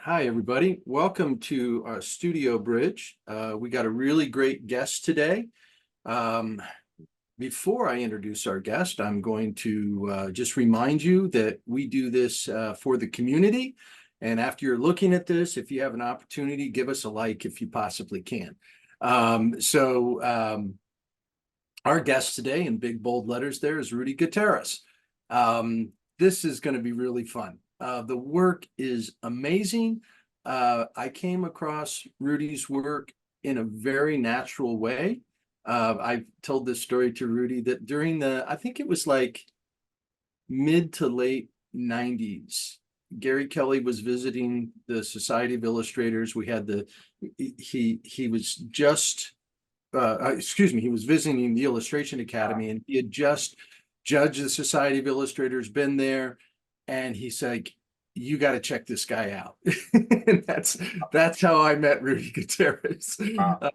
Hi, everybody. Welcome to our Studio Bridge. We got a really great guest today. Um, Before I introduce our guest, I'm going to just remind you that we do this for the community. And after you're looking at this, if you have an opportunity, give us a like if you possibly can. Our guest today in big bold letters there is Rudy Guiterrez. This is going to be really fun. The work is amazing. I came across Rudy's work in a very natural way. I've told this story to Rudy that during I think it was like mid to late 90s, Gary Kelly was visiting the Society of Illustrators. We had he was just, excuse me, he was visiting the Illustration Academy, and he had just judged the Society of Illustrators, been there, and he's like, you got to check this guy out. And that's how I met Rudy Gutierrez. Wow.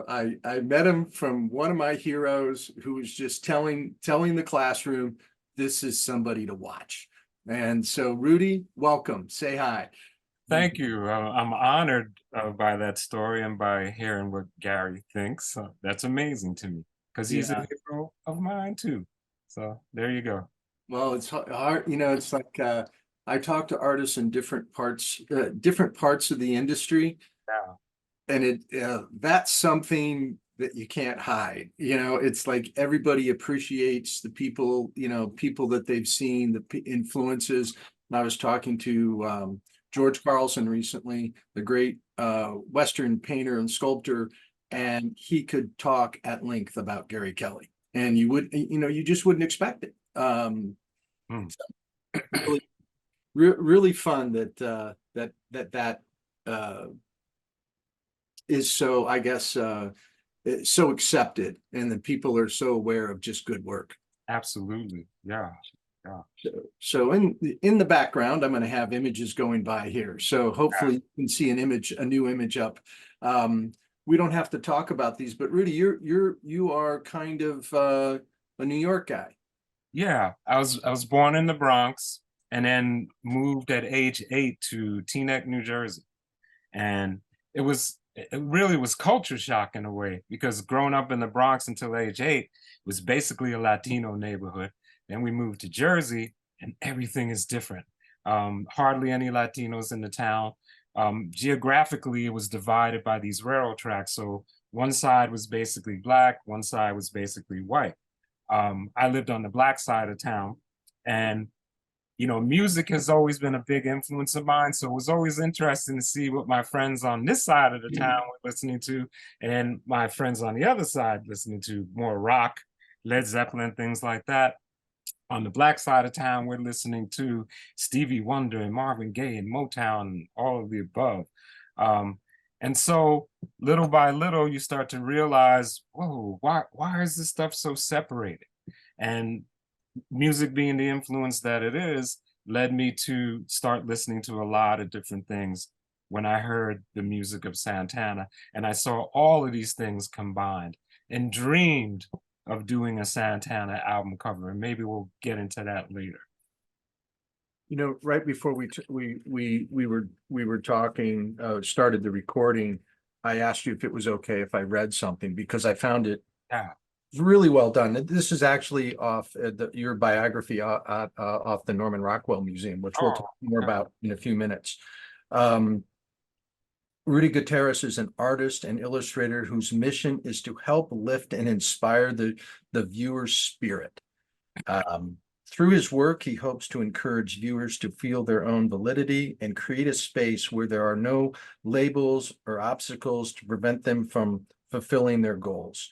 I met him from one of my heroes who was just telling the classroom, this is somebody to watch. And so, Rudy, welcome. Say hi. Thank you. I'm honored by that story and by hearing what Gary thinks. That's amazing to me because he's a Yeah. hero of mine too. So there you go. Well, it's hard, it's like I talk to artists in different parts of the industry, Yeah. and that's something that you can't hide. It's like everybody appreciates the people, people that they've seen, the influences. And I was talking to George Carlson recently, the great Western painter and sculptor, and he could talk at length about Gary Kelly, and you just wouldn't expect it. Mm. Really, really fun that is so, I guess, so accepted, and that people are so aware of just good work. Absolutely. Yeah. Yeah. So in the background, I'm going to have images going by here. So hopefully you can see a new image up. We don't have to talk about these, but Rudy, you are kind of a New York guy. Yeah. I was born in the Bronx and then moved at age 8 to Teaneck, New Jersey. And it really was culture shock in a way because growing up in the Bronx until age 8 was basically a Latino neighborhood. Then we moved to Jersey and everything is different. Hardly any Latinos in the town. Geographically, it was divided by these railroad tracks. So one side was basically black, one side was basically white. I lived on the black side of town, and music has always been a big influence of mine. So it was always interesting to see what my friends on this side of the town were listening to, and my friends on the other side listening to more rock, Led Zeppelin, things like that. On the black side of town, we're listening to Stevie Wonder and Marvin Gaye and Motown and all of the above. Um, and so little by little, you start to realize, whoa, why is this stuff so separated? And music being the influence that it is led me to start listening to a lot of different things when I heard the music of Santana, and I saw all of these things combined and dreamed of doing a Santana album cover, and maybe we'll get into that later. Right before we were talking, started the recording, I asked you if it was okay if I read something because I found it Yeah. really well done. This is actually off your biography off the Norman Rockwell Museum, which we'll Oh, talk more yeah. about in a few minutes. Rudy Guiterrez is an artist and illustrator whose mission is to help lift and inspire the viewer's spirit. Through his work, he hopes to encourage viewers to feel their own validity and create a space where there are no labels or obstacles to prevent them from fulfilling their goals.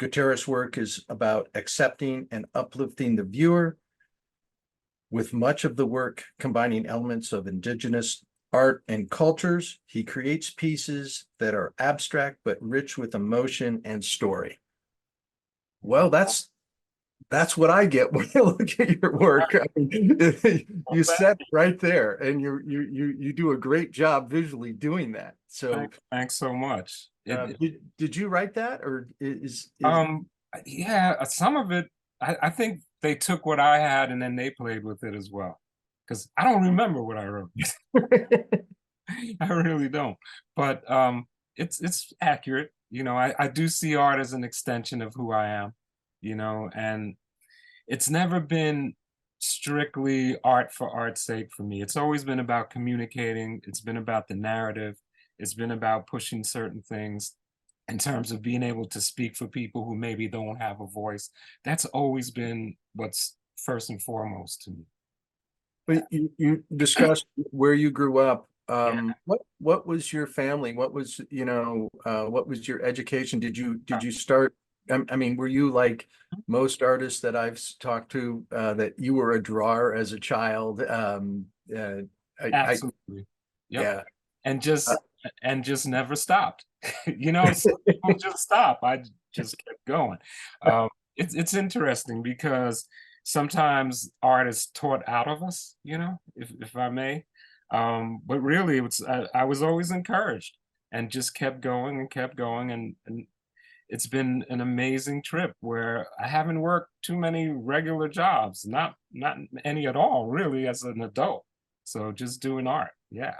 Guterres' work is about accepting and uplifting the viewer, with much of the work combining elements of indigenous art and cultures. He creates pieces that are abstract but rich with emotion and story. Well, that's what I get when I look at your work. I mean, you said it right there, and you do a great job visually doing that. So, Thanks so much. did you write that, or is Um, yeah, some of it, I think they took what I had and then they played with it as well. Because I don't remember what I wrote. I really don't. But it's accurate. I do see art as an extension of who I am, and it's never been strictly art for art's sake for me. It's always been about communicating, it's been about the narrative, it's been about pushing certain things in terms of being able to speak for people who maybe don't have a voice. That's always been what's first and foremost to me. But you discussed where you grew up. Yeah. What was your family? What was, what was your education? Did you start? I mean, were you like most artists that I've talked to, that you were a drawer as a child? Absolutely. Yep. Yeah. And Uh, just never stopped. Some people just stop. I just kept going. It's interesting because sometimes art is taught out of us, if I may. But really, I was always encouraged and just kept going and kept going, and it's been an amazing trip where I haven't worked too many regular jobs, not any at all, really, as an adult. So just doing art. Yeah.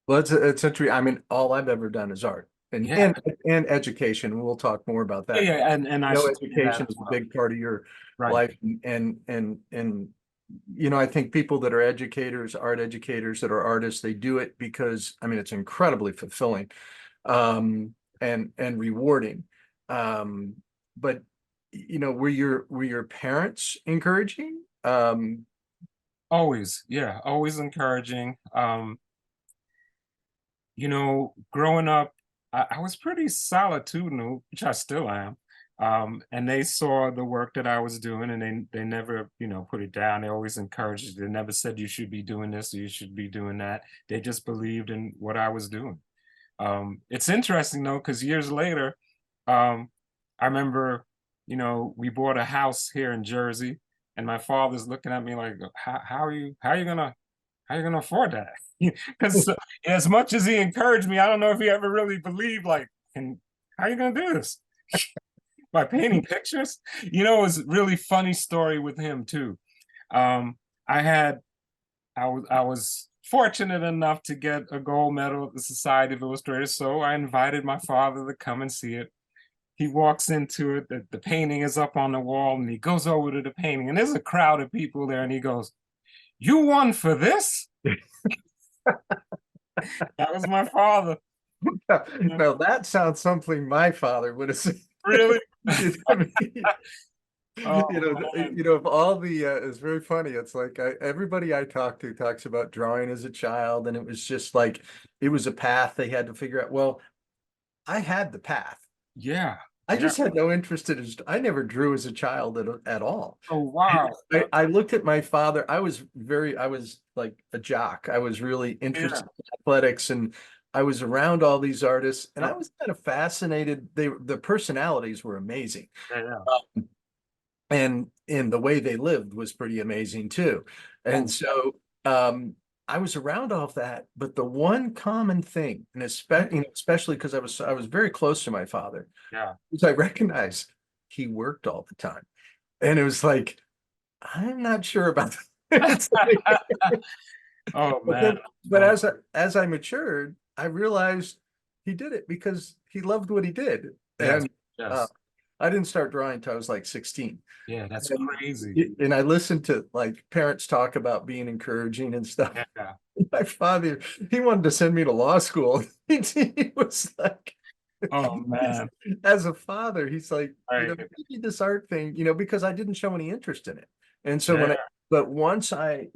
well, it's a tree. I mean, all I've ever done is art and Yeah. and education. We'll talk more about Yeah, that. yeah, and I should say that Education as is a well. big part of your Right. life, I think people that are educators, art educators that are artists, they do it because, I mean, it's incredibly fulfilling, and rewarding. Um, but were your parents encouraging? Always, yeah, always encouraging. Growing up, I was pretty solitudinal, which I still am. And they saw the work that I was doing, and they never, put it down. They always encouraged it. They never said you should be doing this or you should be doing that. They just believed in what I was doing. It's interesting though, because years later, I remember, we bought a house here in Jersey, and my father's looking at me like, how you gonna afford that? Because as much as he encouraged me, I don't know if he ever really believed, like, how are you gonna do this? By painting pictures? It was a really funny story with him too. Um, I had I was fortunate enough to get a gold medal at the Society of Illustrators, so I invited my father to come and see it. He walks into it, the painting is up on the wall, and he goes over to the painting, and there's a crowd of people there, and he goes, "You won for this?" That was my father. Yeah. Now that sounds something my father would have said. Really? I mean, Oh man. of all the, it's very funny. It's like everybody I talk to talks about drawing as a child, and it was just like it was a path they had to figure out. Well, I had the path. Yeah. I Yeah. just had no interest in it. I never drew as a child at all. Oh wow. I looked at my father. I was like a jock. I was really Yeah. interested in athletics, and I was around all these artists, and I Yep. was kind of fascinated. The personalities were amazing. Yeah. Yeah. And the way they lived was pretty amazing too. And Oh, so I was around all of that, but the one common thing, and especially because I was very close to my father, yeah. was I recognized he worked all the time. And it was like, I'm not sure about that. It's like, Oh but man. then, but Oh, as I matured, I realized he did it because he loved what he did. yes. And uh, Yes. I didn't start drawing until I was like 16. Yeah, that's And, crazy. and I listened to like parents talk about being encouraging and stuff. Yeah. My father, he wanted to send me to law school. He was like, Oh man. as a father, he's like, Right. you need this art thing, because I didn't show any interest in it. And so Yeah. but once I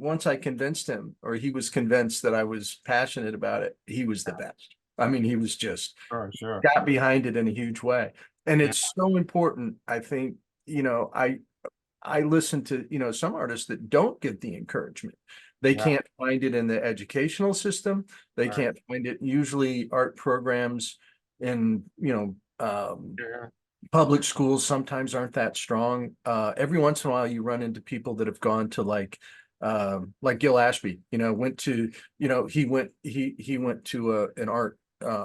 convinced him, or he was convinced that I was passionate about it, he was the best. I mean, he was just Sure. Sure. got behind it in a huge way. And Yeah. it's so important. I think, I listen to, some artists that don't get the encouragement. They Yeah. can't find it in the educational system. They Right. can't find it. Usually art programs in, Yeah. public schools sometimes aren't that strong. Every once in a while you run into people that have gone to like Gil Ashby, went to, he went to an art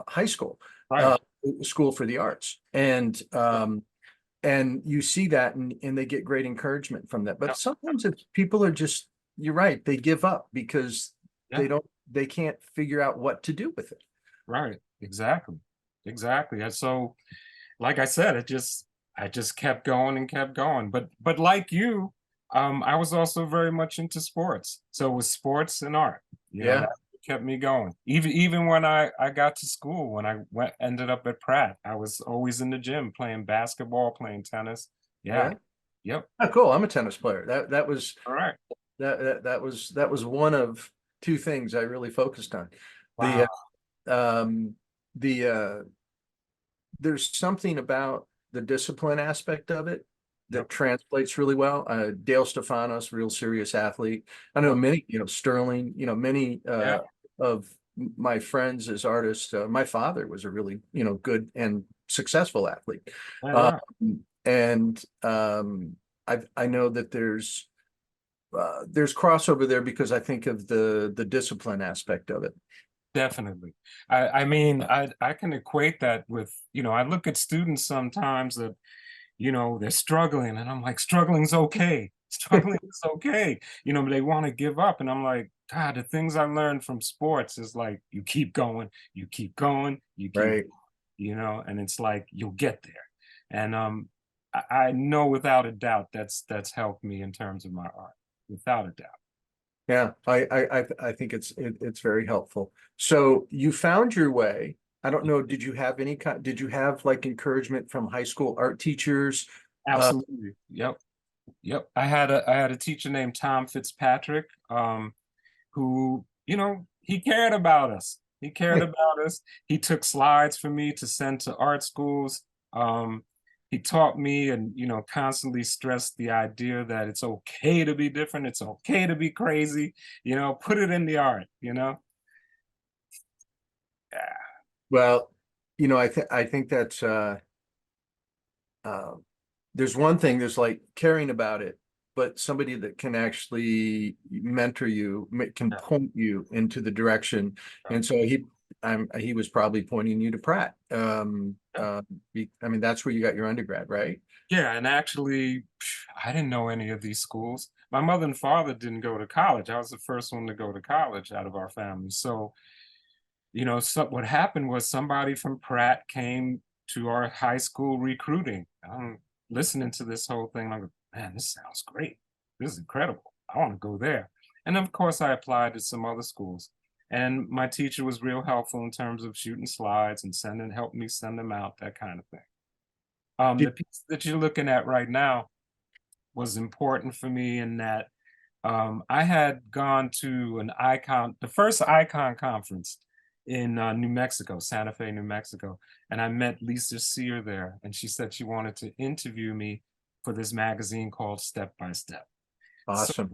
high school, Right. uh, school for the arts. And you see that, and they get great encouragement from that. Yeah. But sometimes if people are just, you're right, they give up because Yeah. they can't figure out what to do with it. Right. Exactly. Exactly. And so, like I said, I just kept going and kept going. But like you, I was also very much into sports. So it was sports and art. You know, Yeah. that kept me going. Even when I got to school, when I ended up at Pratt, I was always in the gym playing basketball, playing tennis. Yeah. Yeah. Yep. Oh, cool. I'm a tennis player. That was All right. that was one of two things I really focused on. The Wow. the there's something about the discipline aspect of it that Yep. translates really well. Dale Stefanos, real serious athlete. I know Yep. many, Sterling, many Yeah. of my friends as artists. My father was a really, good and successful athlete. Yeah. Um, Yeah. and I know that there's crossover there because I think of the discipline aspect of it. Definitely. I mean, I can equate that with, I look at students sometimes that, they're struggling and I'm like, struggling's okay. Struggling is okay. They want to give up. And I'm like, God, the things I learned from sports is like, you keep going, you keep going, you keep, Right. and it's like, you'll get there. And I know without a doubt that's helped me in terms of my art, without a doubt. Yeah, I think it's very helpful. So you found your way. I don't know, did you have like encouragement from high school art teachers? Uh, Absolutely. Yep. Yep. I had a teacher named Tom Fitzpatrick, who, he cared about us. He cared about us. He took slides for me to send to art schools. Um, he taught me and, constantly stressed the idea that it's okay to be different. It's okay to be crazy, put it in the art. Yeah. well, I think that's uh there's one thing, there's like caring about it, but somebody that can actually mentor you, can Yeah. point you into the direction. And so he was probably pointing you to Pratt. Yeah. I mean, that's where you got your undergrad, right? Yeah, and actually, I didn't know any of these schools. My mother and father didn't go to college. I was the first one to go to college out of our family. So, what happened was somebody from Pratt came to our high school recruiting. I'm listening to this whole thing. I'm like, man, this sounds great. This is incredible. I want to go there. And of course, I applied to some other schools. And my teacher was real helpful in terms of shooting slides and helped me send them out, that kind of thing. The Did, piece that you're looking at right now was important for me in that I had gone to the first Icon conference in New Mexico, Santa Fe, New Mexico, and I met Lisa Sear there, and she said she wanted to interview me for this magazine called Step by Step. So, awesome.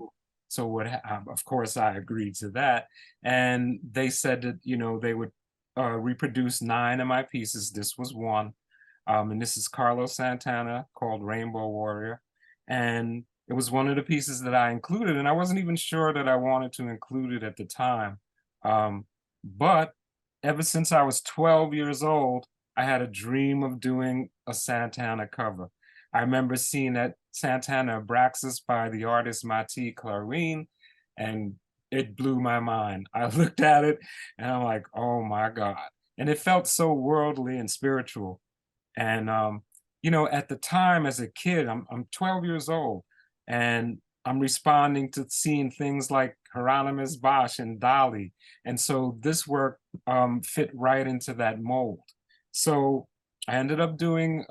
of course, I agreed to that, and they said that they would reproduce 9 of my pieces. This was one, and this is Carlos Santana called Rainbow Warrior, and it was one of the pieces that I included, and I wasn't even sure that I wanted to include it at the time. But ever since I was 12 years old, I had a dream of doing a Santana cover. I remember seeing that Santana Abraxas by the artist Mati Clarine, and it blew my mind. I looked at it and I'm like, oh my God. And it felt so worldly and spiritual. And at the time as a kid, I'm 12 years old, and I'm responding to seeing things like Hieronymus Bosch and Dali. And so this work fit right into that mold. So I ended up being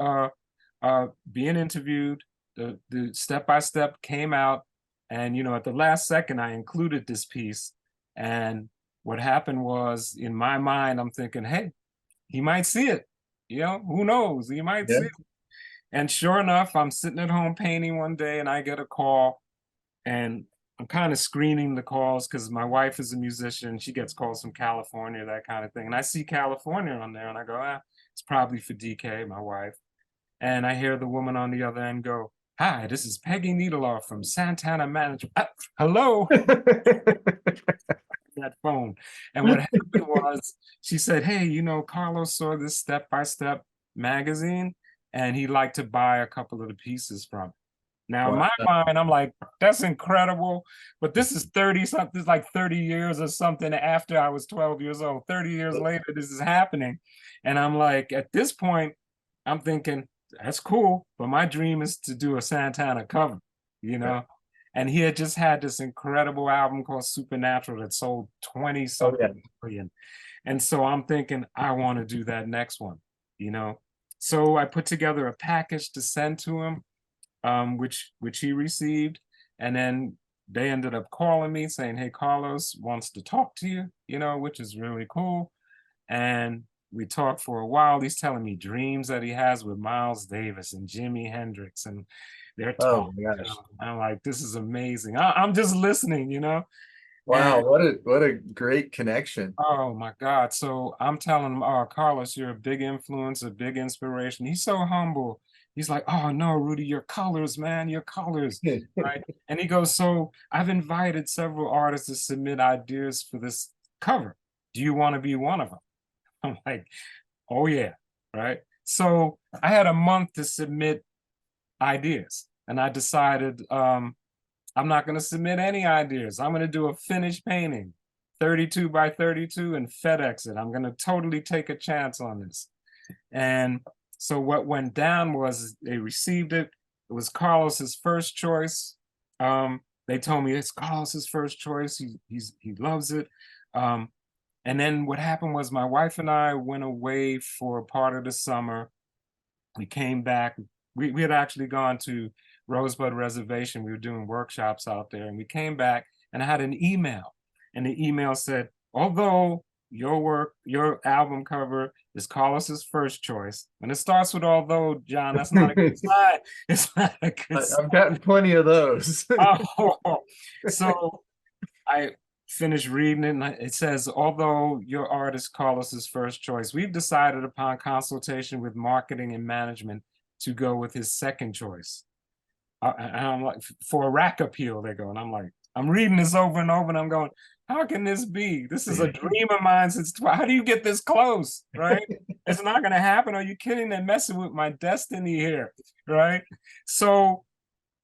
interviewed. The step by step came out, and at the last second, I included this piece. And what happened was, in my mind, I'm thinking, hey, he might see it. Who knows? He might Yeah. see it. And sure enough, I'm sitting at home painting one day and I get a call, and I'm kind of screening the calls because my wife is a musician. She gets calls from California, that kind of thing. And I see California on there and I go, it's probably for DK, my wife. And I hear the woman on the other end go, hi, this is Peggy Needleoff from Santana Management. Hello. That phone. And what happened was she said, hey, Carlos saw this step by step magazine and he'd like to buy a couple of the pieces from it. Now, in Wow. my mind, I'm like, that's incredible. But this is 30 something, this is like 30 years or something after I was 12 years old. 30 years later, this is happening. And I'm like, at this point, I'm thinking, that's cool. But my dream is to do a Santana cover, you know? And he had just had this incredible album called Supernatural that sold 20 Oh, something yeah. million. And so I'm thinking, I want to do that next one, you know? So I put together a package to send to him, which he received. And then they ended up calling me saying, hey, Carlos wants to talk to you, you know, which is really cool. And we talked for a while. He's telling me dreams that he has with Miles Davis and Jimi Hendrix, and they're Oh talking. my gosh. I'm like, this is amazing. I'm just listening, you know? Wow, And what a great connection. oh my God. So I'm telling him, oh, Carlos, you're a big influence, a big inspiration. He's so humble. He's like, oh no, Rudy, your colors, man, your colors. Right. And he goes, so I've invited several artists to submit ideas for this cover. Do you want to be one of them? I'm like, oh yeah. Right. So I had a month to submit ideas, and I decided I'm not going to submit any ideas. I'm going to do a finished painting, 32 by 32, and FedEx it. I'm going to totally take a chance on this. And so what went down was they received it. It was Carlos's first choice. They told me it's Carlos's first choice. He loves it. And then what happened was my wife and I went away for part of the summer. We came back. We had actually gone to Rosebud Reservation. We were doing workshops out there, and we came back, and I had an email, and the email said, although your work, your album cover is Carlos's first choice, when it starts with although, John, that's not a good sign. It's not a good sign. I've gotten plenty of those. Oh, so I finished reading it, and it says, although your art is Carlos's first choice, we've decided upon consultation with marketing and management to go with his second choice. And I'm like, for a rack appeal, they go. And I'm like, I'm reading this over and over, and I'm going, how can this be? This is a dream of mine since 12. How do you get this close, right? It's not going to happen. Are you kidding? They're messing with my destiny here, right? So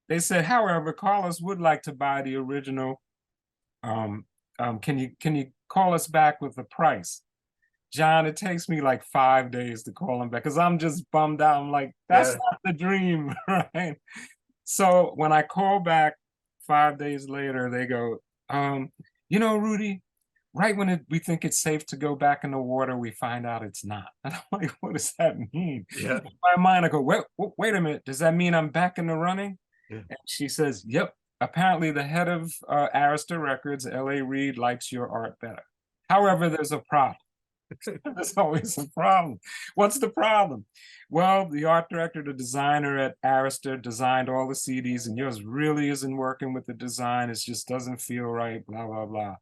they said, however, Carlos would like to buy the original. Can you call us back with the price? John, it takes me like 5 days to call him back because I'm just bummed out. I'm like, that's not the dream, right? So when I call back 5 days later, they go, you know, Rudy, right when we think it's safe to go back in the water, we find out it's not. And I'm like, what does that mean? Yeah. In my mind, I go, wait a minute. Does that mean I'm back in the running? Yeah. And she says, yep. Apparently the head of Arista Records, L.A. Reid, likes your art better. However, there's a problem. There's always a problem. What's the problem? Well, the art director, the designer at Arista designed all the CDs, and yours really isn't working with the design. It just doesn't feel right, blah, blah, blah.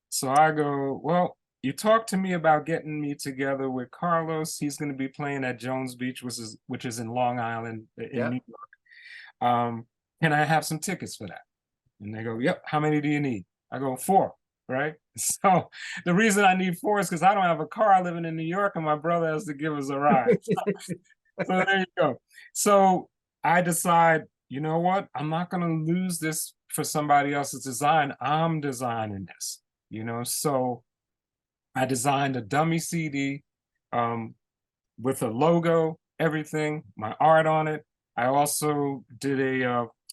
So I go, well, you talked to me about getting me together with Carlos. He's going to be playing at Jones Beach, which is in Long Island, in New York. Can I have some tickets for that? And they go, yep, how many do you need? I go, 4, right? So the reason I need 4 is because I don't have a car living in New York, and my brother has to give us a ride. So there you go. So I decide, you know what? I'm not going to lose this for somebody else's design. I'm designing this, you know? So I designed a dummy CD with a logo, everything, my art on it. I also did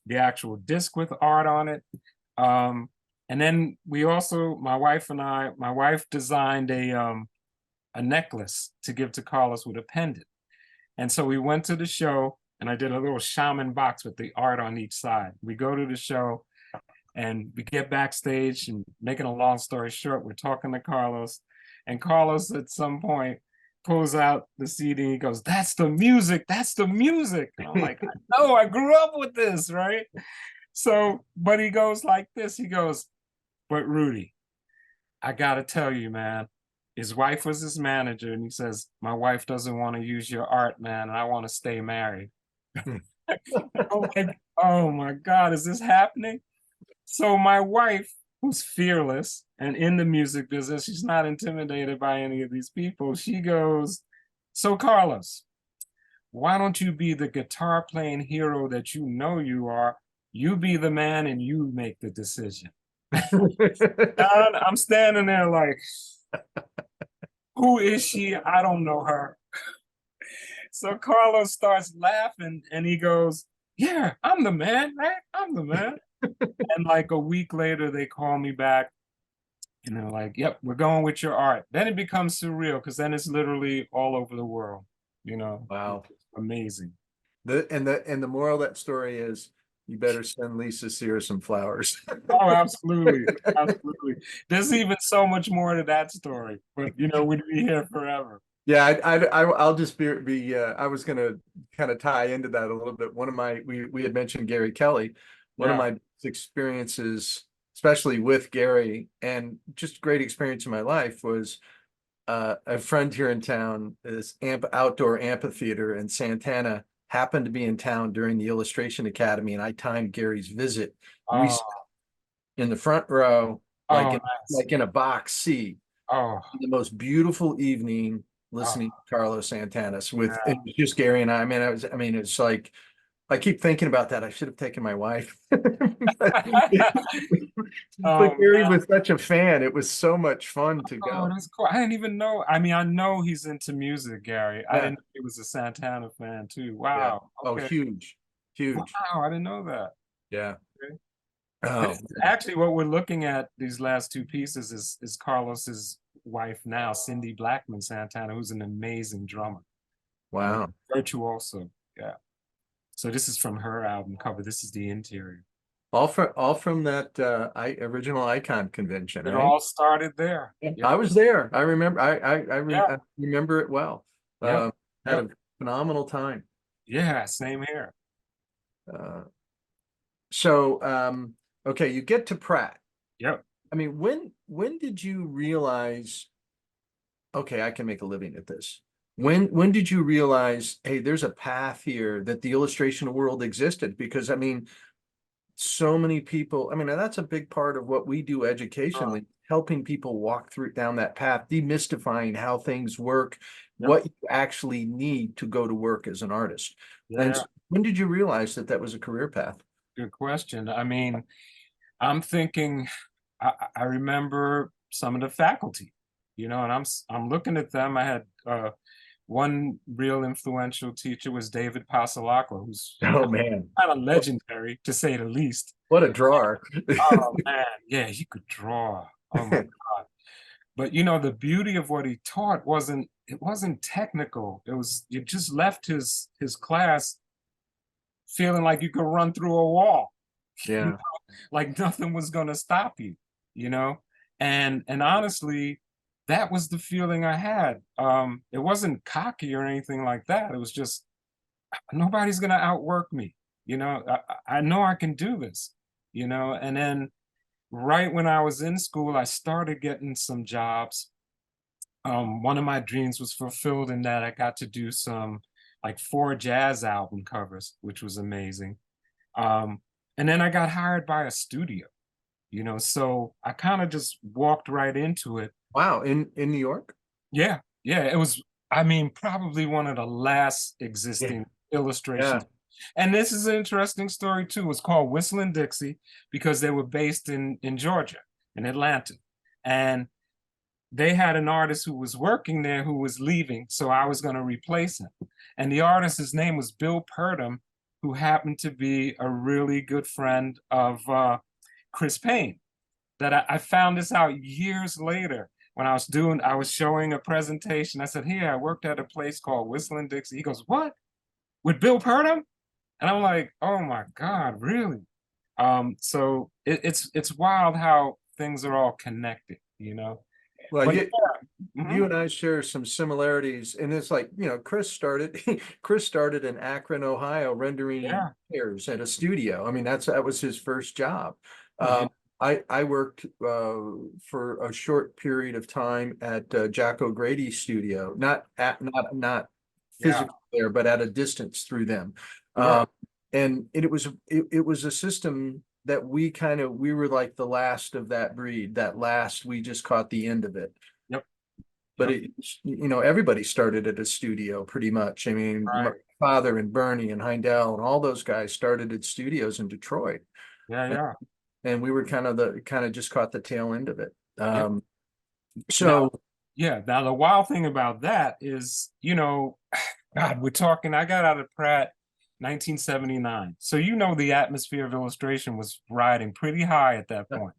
the actual disc with art on it. And then we also, my wife designed a necklace to give to Carlos with a pendant. And so we went to the show, and I did a little Shaman box with the art on each side. We go to the show, and we get backstage, and making a long story short, we're talking to Carlos, and Carlos at some point pulls out the CD, and he goes, that's the music, that's the music. And I'm like, no, I grew up with this, right? So, but he goes like this, he goes, but Rudy, I gotta tell you, man, his wife was his manager, and he says, my wife doesn't want to use your art, man, and I want to stay married. I'm like, oh my God, is this happening? So my wife, who's fearless and in the music business, she's not intimidated by any of these people. She goes, so Carlos, why don't you be the guitar playing hero that you know you are? You be the man and you make the decision. I'm standing there like, who is she? I don't know her. So Carlos starts laughing and he goes, yeah, I'm the man, right? I'm the man. And like a week later, they call me back and they're like, yep, we're going with your art. Then it becomes surreal because then it's literally all over the world, you know. Wow. It's amazing. The moral of that story is you better send Lisa Sear some flowers. Oh, absolutely. Absolutely. There's even so much more to that story, but you know, we'd be here forever. Yeah, I'll just be I was gonna kind of tie into that a little bit. One of my we had mentioned Gary Kelly. One of Yeah. my experiences, especially with Gary, and just great experience in my life was a friend here in town, this outdoor amphitheater in Santana happened to be in town during the Illustration Academy, and I timed Gary's visit. We Oh, sat in the front row, oh, nice. like in a box seat, Oh, the most beautiful evening oh, listening to Carlos Santanas with yeah. it was just Gary and I. I mean, it's like I keep thinking about that. I should have taken my wife. Oh But Gary man. was such a fan. It was so much fun to Oh, go. that's cool. I didn't even know. I mean, I know he's into music, Gary. I Yeah, didn't know he was a Santana fan too. yeah. Wow. Oh, Okay. huge, huge. Wow, I didn't know that. Yeah. Okay. Oh, This actually what we're looking at these last two pieces is Carlos's wife now, Cindy Blackman Santana, who's an amazing drummer. wow. Virtuoso. Yeah. So this is from her album cover. This is the interior. All from that original Icon convention, It right? all started there. Yeah. Yep. I was there. I remember. Yeah. I remember it well. Yep. Had Yep. a phenomenal time. Yeah. Same here. Uh, so okay, you get to Pratt. Yep. I mean, when did you realize, okay, I can make a living at this? When did you realize, hey, there's a path here that the illustration world existed? Because I mean, so many people, I mean, and that's a big part of what we do Uh, educationally, helping people walk through down that path, demystifying how things work, yep. what you actually need to go to work as an artist. And Yeah. so when did you realize that that was a career path? Good question. I mean, I'm thinking, I remember some of the faculty, you know, and I'm looking at them. I had one real influential teacher was David Passalacqua, who's Oh man, kind of legendary to say the least. what a drawer. Oh man, yeah, he could draw. Oh my God. But you know, the beauty of what he taught wasn't technical. It was you just left his class feeling like you could run through a wall. Yeah. Like nothing was going to stop you, you know. And honestly, that was the feeling I had. It wasn't cocky or anything like that. It was just nobody's going to outwork me, you know. I know I can do this, you know. And then right when I was in school, I started getting some jobs. One of my dreams was fulfilled in that I got to do some like 4 jazz album covers, which was amazing. um, and then I got hired by a studio, you know, so I kind of just walked right into it. Wow, in New York? Yeah, yeah, it was, I mean, probably one of the last Yeah. existing Yeah. illustrations. And this is an interesting story too. It's called Whistling Dixie because they were based in Georgia, in Atlanta. And they had an artist who was working there who was leaving, so I was going to replace him. And the artist's name was Bill Purdom, who happened to be a really good friend of Chris Payne. That I found this out years later when I was showing a presentation. I said, "Here, I worked at a place called Whistling Dixie." He goes, "What? With Bill Purdom?" And I'm like, "Oh my God, really?" So it's wild how things are all connected, you know. Well, But yeah, you and I share some similarities, and it's like, Chris started Chris started in Akron, Ohio, rendering yeah, chairs at a studio. I mean, that was his first job. yeah, I worked for a short period of time at Jack O'Grady's studio, not yeah, physically there, but at a distance through them. right. And it was a system that we were like the last of that breed. That last, we just caught the end of it. Yep, But yep, everybody started at a studio pretty much. I mean, right. father and Bernie and Heindel and all those guys started at studios in Detroit. Yeah, yeah. And we were kind of just caught the tail end of it. Yep. Now, So yeah, now the wild thing about that is, God, we're talking, I got out of Pratt 1979. So the atmosphere of illustration was riding pretty high at that point.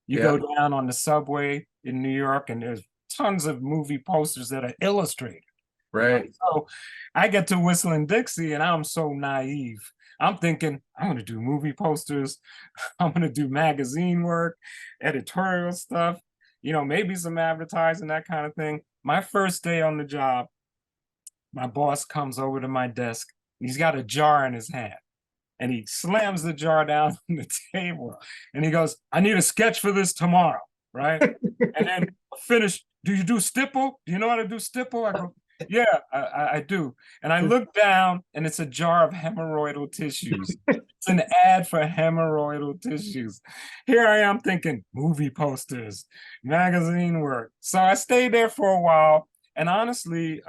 You yeah, go down on the subway in New York and there's tons of movie posters that are illustrated. right. So I get to Whistling Dixie and I'm so naive. I'm thinking, I'm going to do movie posters. I'm going to do magazine work, editorial stuff, maybe some advertising, that kind of thing. My first day on the job, my boss comes over to my desk. He's got a jar in his hand and he slams the jar down on the table and he goes, I need a sketch for this tomorrow, right? And then finish. Do you do stipple? Do you know how to do stipple? I go, yeah, I do. And I look down and it's a jar of hemorrhoidal tissues. It's an ad for hemorrhoidal tissues. Here I am thinking movie posters, magazine work. So I stayed there for a while. And honestly,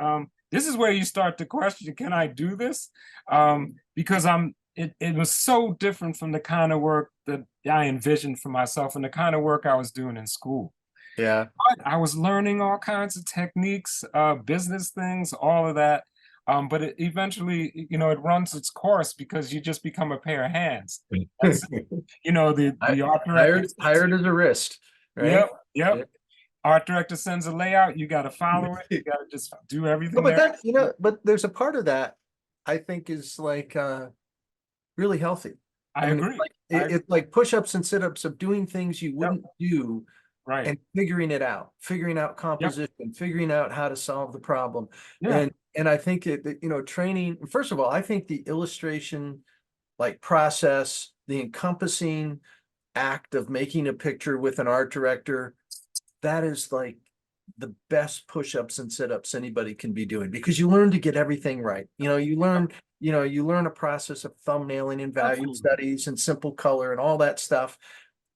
this is where you start to question, can I do this? Because it was so different from the kind of work that I envisioned for myself and the kind of work I was doing in school. Yeah. But I was learning all kinds of techniques, business things, all of that. But it eventually, it runs its course because you just become a pair of hands. That's, the art director. Hired as a wrist, right? Yep. Yeah. Art director sends a layout, you got to follow it. You got to just do everything. But that, but there's a part of that I think is like really healthy. I mean, agree. It's like push-ups and sit-ups of doing things you wouldn't do, right? And figuring out composition, figuring out how to solve the problem. Yeah. And I think training, first of all, I think the illustration like process, the encompassing act of making a picture with an art director, that is like the best push-ups and sit-ups anybody can be doing because you learn to get everything right. You learn a process of thumbnailing and value studies and simple color and all that stuff.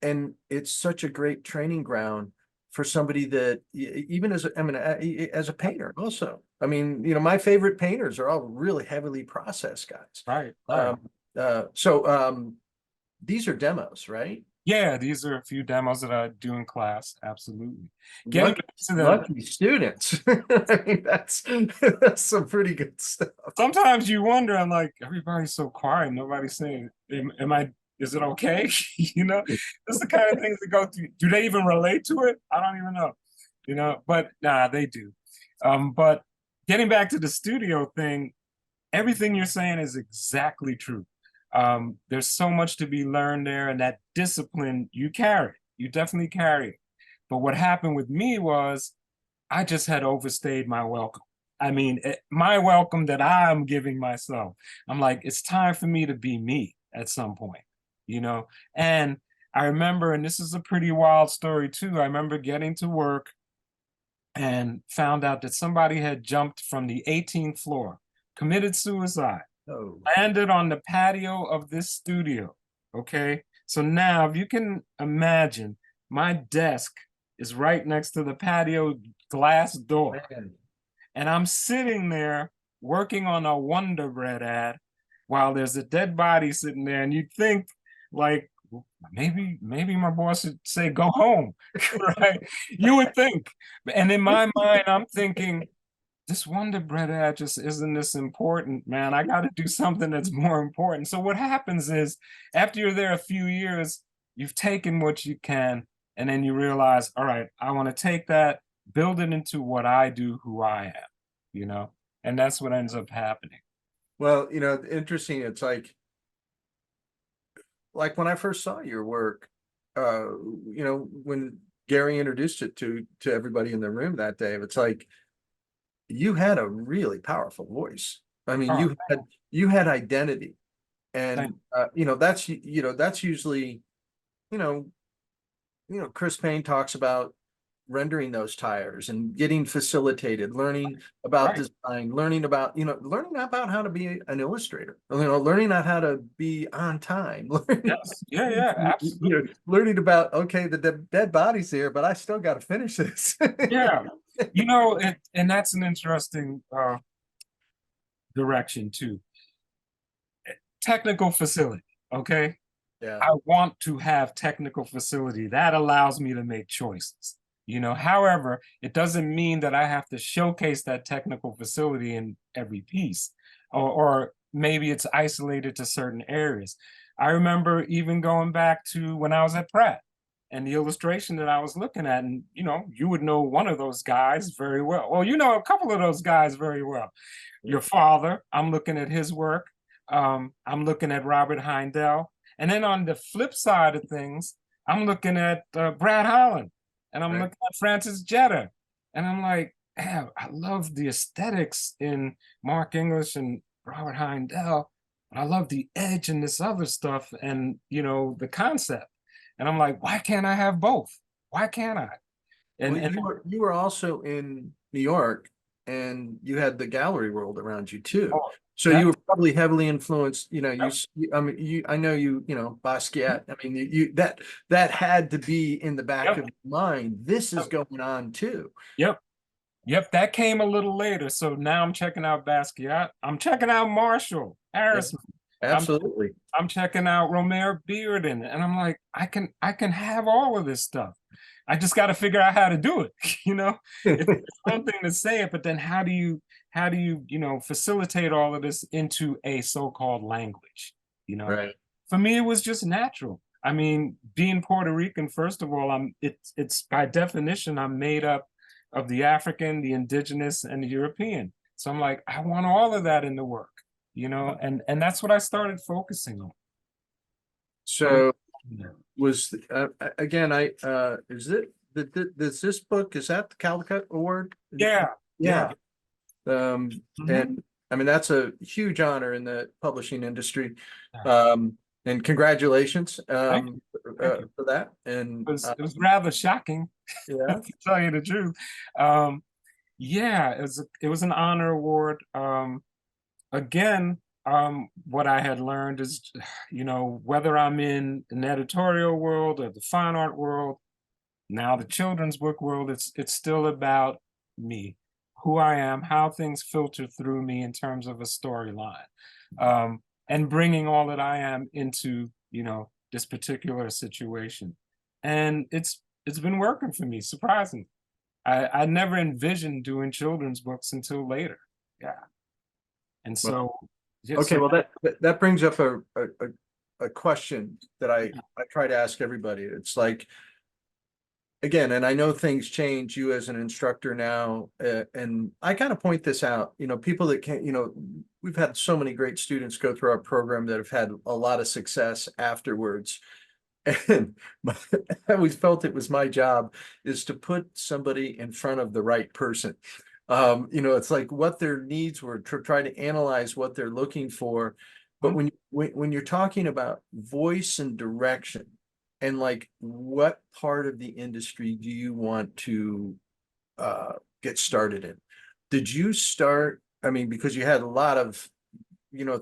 And it's such a great training ground for somebody that even as a painter also. My favorite painters are all really heavily processed guys. Right. So these are demos, right? Yeah, these are a few demos that I do in class. Absolutely. Lucky students. That's some pretty good stuff. Sometimes you wonder, I'm like, everybody's so quiet. Nobody's saying, is it okay? This is the kind of things that go through. Do they even relate to it? I don't even know, but nah, they do. But getting back to the studio thing, everything you're saying is exactly true. There's so much to be learned there, and that discipline you definitely carry it. But what happened with me was I just had overstayed my welcome. My welcome that I'm giving myself. I'm like, it's time for me to be me at some point, And I remember, and this is a pretty wild story too, I remember getting to work and found out that somebody had jumped from the 18th floor, committed suicide. Landed on the patio of this studio. Okay. So now if you can imagine, my desk is right next to the patio glass door. And I'm sitting there working on a Wonder Bread ad while there's a dead body sitting there. And you'd think like, maybe my boss should say, go home, right? You would think. And in my mind, I'm thinking, this Wonder Bread ad just isn't this important, man. I got to do something that's more important. So what happens is after you're there a few years, you've taken what you can, and then you realize, all right, I want to take that, build it into what I do, who I am, and that's what ends up happening. Well, interesting. It's like when I first saw your work, when Gary introduced it to everybody in the room that day, it's like, you had a really powerful voice. You had identity, and that's usually, Chris Payne talks about rendering those tires and getting facilitated, learning about design, learning about how to be an illustrator, learning on how to be on time. Absolutely. Learning about, okay, the dead body's here, but I still got to finish this. Yeah. And that's an interesting direction too. Technical facility, okay? Yeah. I want to have technical facility that allows me to make choices. However, it doesn't mean that I have to showcase that technical facility in every piece, or maybe it's isolated to certain areas. I remember even going back to when I was at Pratt and the illustration that I was looking at, and you would know one of those guys very well. Well, a couple of those guys very well. Your father, I'm looking at his work. I'm looking at Robert Heindel. And then on the flip side of things, I'm looking at Brad Holland, and I'm looking at Francis Jetta. And I'm like, man, I love the aesthetics in Mark English and Robert Heindel, but I love the edge and this other stuff and, the concept. And I'm like, why can't I have both? Why can't I? Well, you were also in New York, and you had the gallery world around you too. Oh, So you were probably heavily influenced. I mean, I know Basquiat. I mean, that had to be in the back of your mind. This is going on too. Yep, that came a little later. So now I'm checking out Basquiat. I'm checking out Marshall Harrison. Absolutely. I'm checking out Romare Bearden, and I'm like, I can have all of this stuff. I just got to figure out how to do it. It's one thing to say it, but then how do you facilitate all of this into a so-called language? Right. For me, it was just natural. I mean, being Puerto Rican, first of all, it's by definition, I'm made up of the African, the indigenous, and the European. So I'm like, I want all of that in the work, and that's what I started focusing on. So was again, is this book, is that the Caldecott Award? Yeah. And I mean, that's a huge honor in the publishing industry. And congratulations Thank you. for that. And it was rather shocking, yeah, to tell you the truth. Yeah, it was an honor award. Again, what I had learned is, whether I'm in an editorial world or the fine art world, now the children's book world, it's still about me, who I am, how things filter through me in terms of a storyline, and bringing all that I am into, this particular situation. And it's been working for me, surprisingly. I never envisioned doing children's books until later. Yeah. And so, okay, well, that brings up a question that I try to ask everybody. It's like, again, and I know things change, you as an instructor now, and I kind of point this out, people that can't, we've had so many great students go through our program that have had a lot of success afterwards. And I always felt it was my job is to put somebody in front of the right person. It's like what their needs were, to try to analyze what they're looking for. But when you're talking about voice and direction, and like what part of the industry do you want to get started in? Did you start, I mean, because you had a lot of,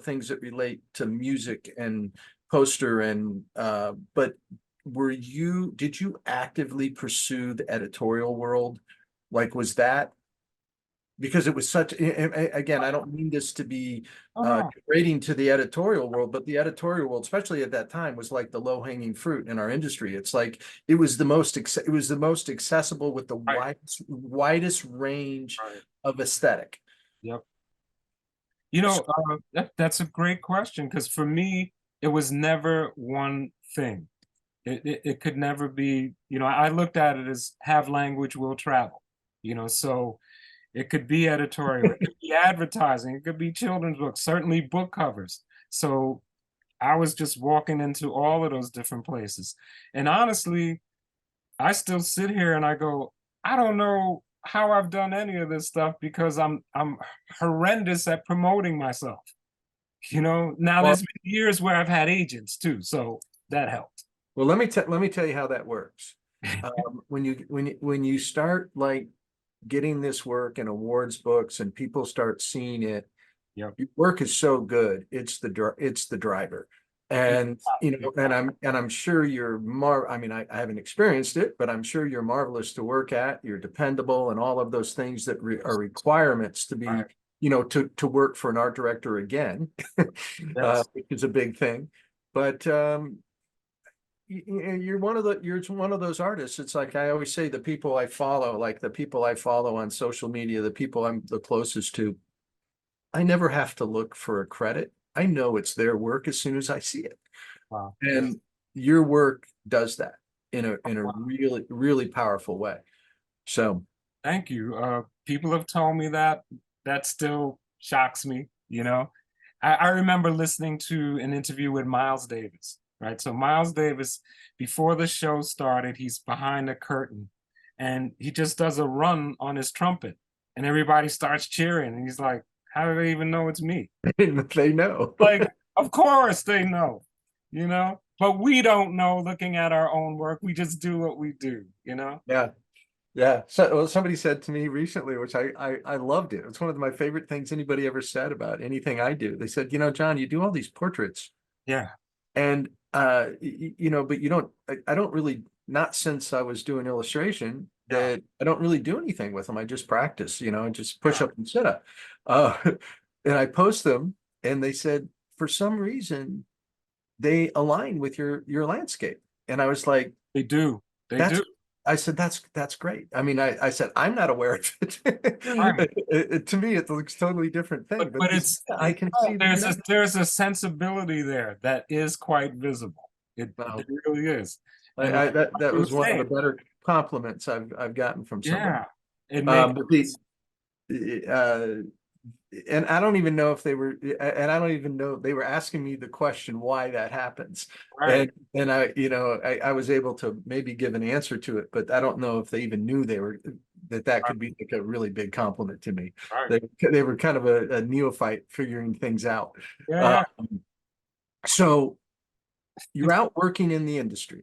things that relate to music and poster and but did you actively pursue the editorial world? Like, was that because it was such, again, I don't mean this to be degrading to the editorial world, but the editorial world, especially at that time, was like the low-hanging fruit in our industry. It's like it was the most accessible with the widest range of aesthetic. Yep. That's a great question, because for me, it was never one thing. It could never be, I looked at it as have language will travel, so it could be editorial, it could be advertising, it could be children's books, certainly book covers. So I was just walking into all of those different places. And honestly, I still sit here and I go, I don't know how I've done any of this stuff because I'm horrendous at promoting myself. Now there's been years where I've had agents too, so that helped. Well, let me tell you how that works. When you start like getting this work in awards books and people start seeing it, your work is so good, it's the driver. And I'm sure I mean, I haven't experienced it, but I'm sure you're marvelous to work at, you're dependable, and all of those things that are requirements to be you know, to work for an art director again, Yes. which is a big thing. But you're one of those artists. It's like I always say, the people I follow, like the people I follow on social media, the people I'm the closest to, I never have to look for a credit. I know it's their work as soon as I see it. Wow. And your work does that in a Wow. really, really powerful way. So Thank you. People have told me that. That still shocks me, you know. I remember listening to an interview with Miles Davis, right? So Miles Davis, before the show started, he's behind the curtain and he just does a run on his trumpet and everybody starts cheering. And he's like, how do they even know it's me? they know. Like, of course they know, you know, but we don't know looking at our own work. We just do what we do, you know? Yeah. Yeah. So well, somebody said to me recently, which I loved it. It's one of my favorite things anybody ever said about anything I do. They said, you know, John, you do all these portraits Yeah. and you know, but you don't I don't really, not since I was doing illustration, Yeah. that I don't really do anything with them. I just practice, you know, and just push Yeah. up and sit up. Uh and I post them and they said for some reason they align with your landscape. And I was like, They do. They that's, do. I said, that's great. I mean, I said, I'm not aware of it. Right. To me, it looks totally different thing, but But this, it's I can see that you're not. there's a sensibility there that is quite visible. It Well, really is. And like that you were was one of the saying, better compliments I've gotten from somebody. yeah, it makes But uh, and I don't even know if they were, and I don't even know, they were asking me the question why that happens. right, And I, you know, I was able to maybe give an answer to it, but I don't know if they even knew that right, could be like a really big compliment to me. right. They were kind of a neophyte figuring things out. Uh, Yeah, so you're out working in the industry.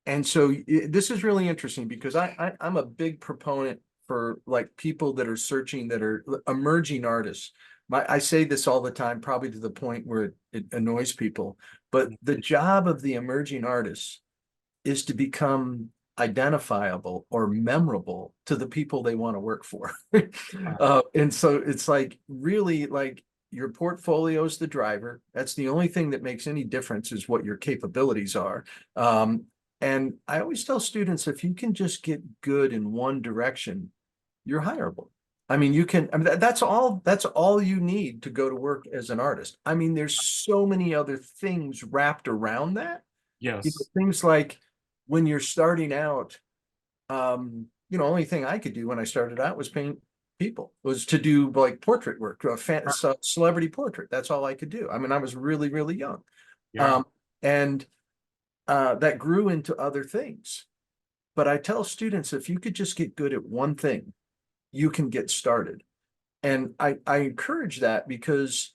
And so this is really interesting because I'm a big proponent for like people that are searching, that are emerging artists. I say this all the time, probably to the point where it annoys people, but the job of the emerging artists is to become identifiable or memorable to the people they want to work for. And so it's like really like your portfolio is the driver. That's the only thing that makes any difference is what your capabilities are. And I always tell students, if you can just get good in one direction, you're hireable. I mean, you can, I mean, that's all you need to go to work as an artist. I mean, there's so many other things wrapped around that. You know, yes, things like when you're starting out, you know, only thing I could do when I started out was paint people, was to do like portrait work, celebrity portrait. That's all I could do. I mean, I was really, really young. yeah, Um, and that grew into other things. But I tell students, if you could just get good at one thing, you can get started. And I encourage that because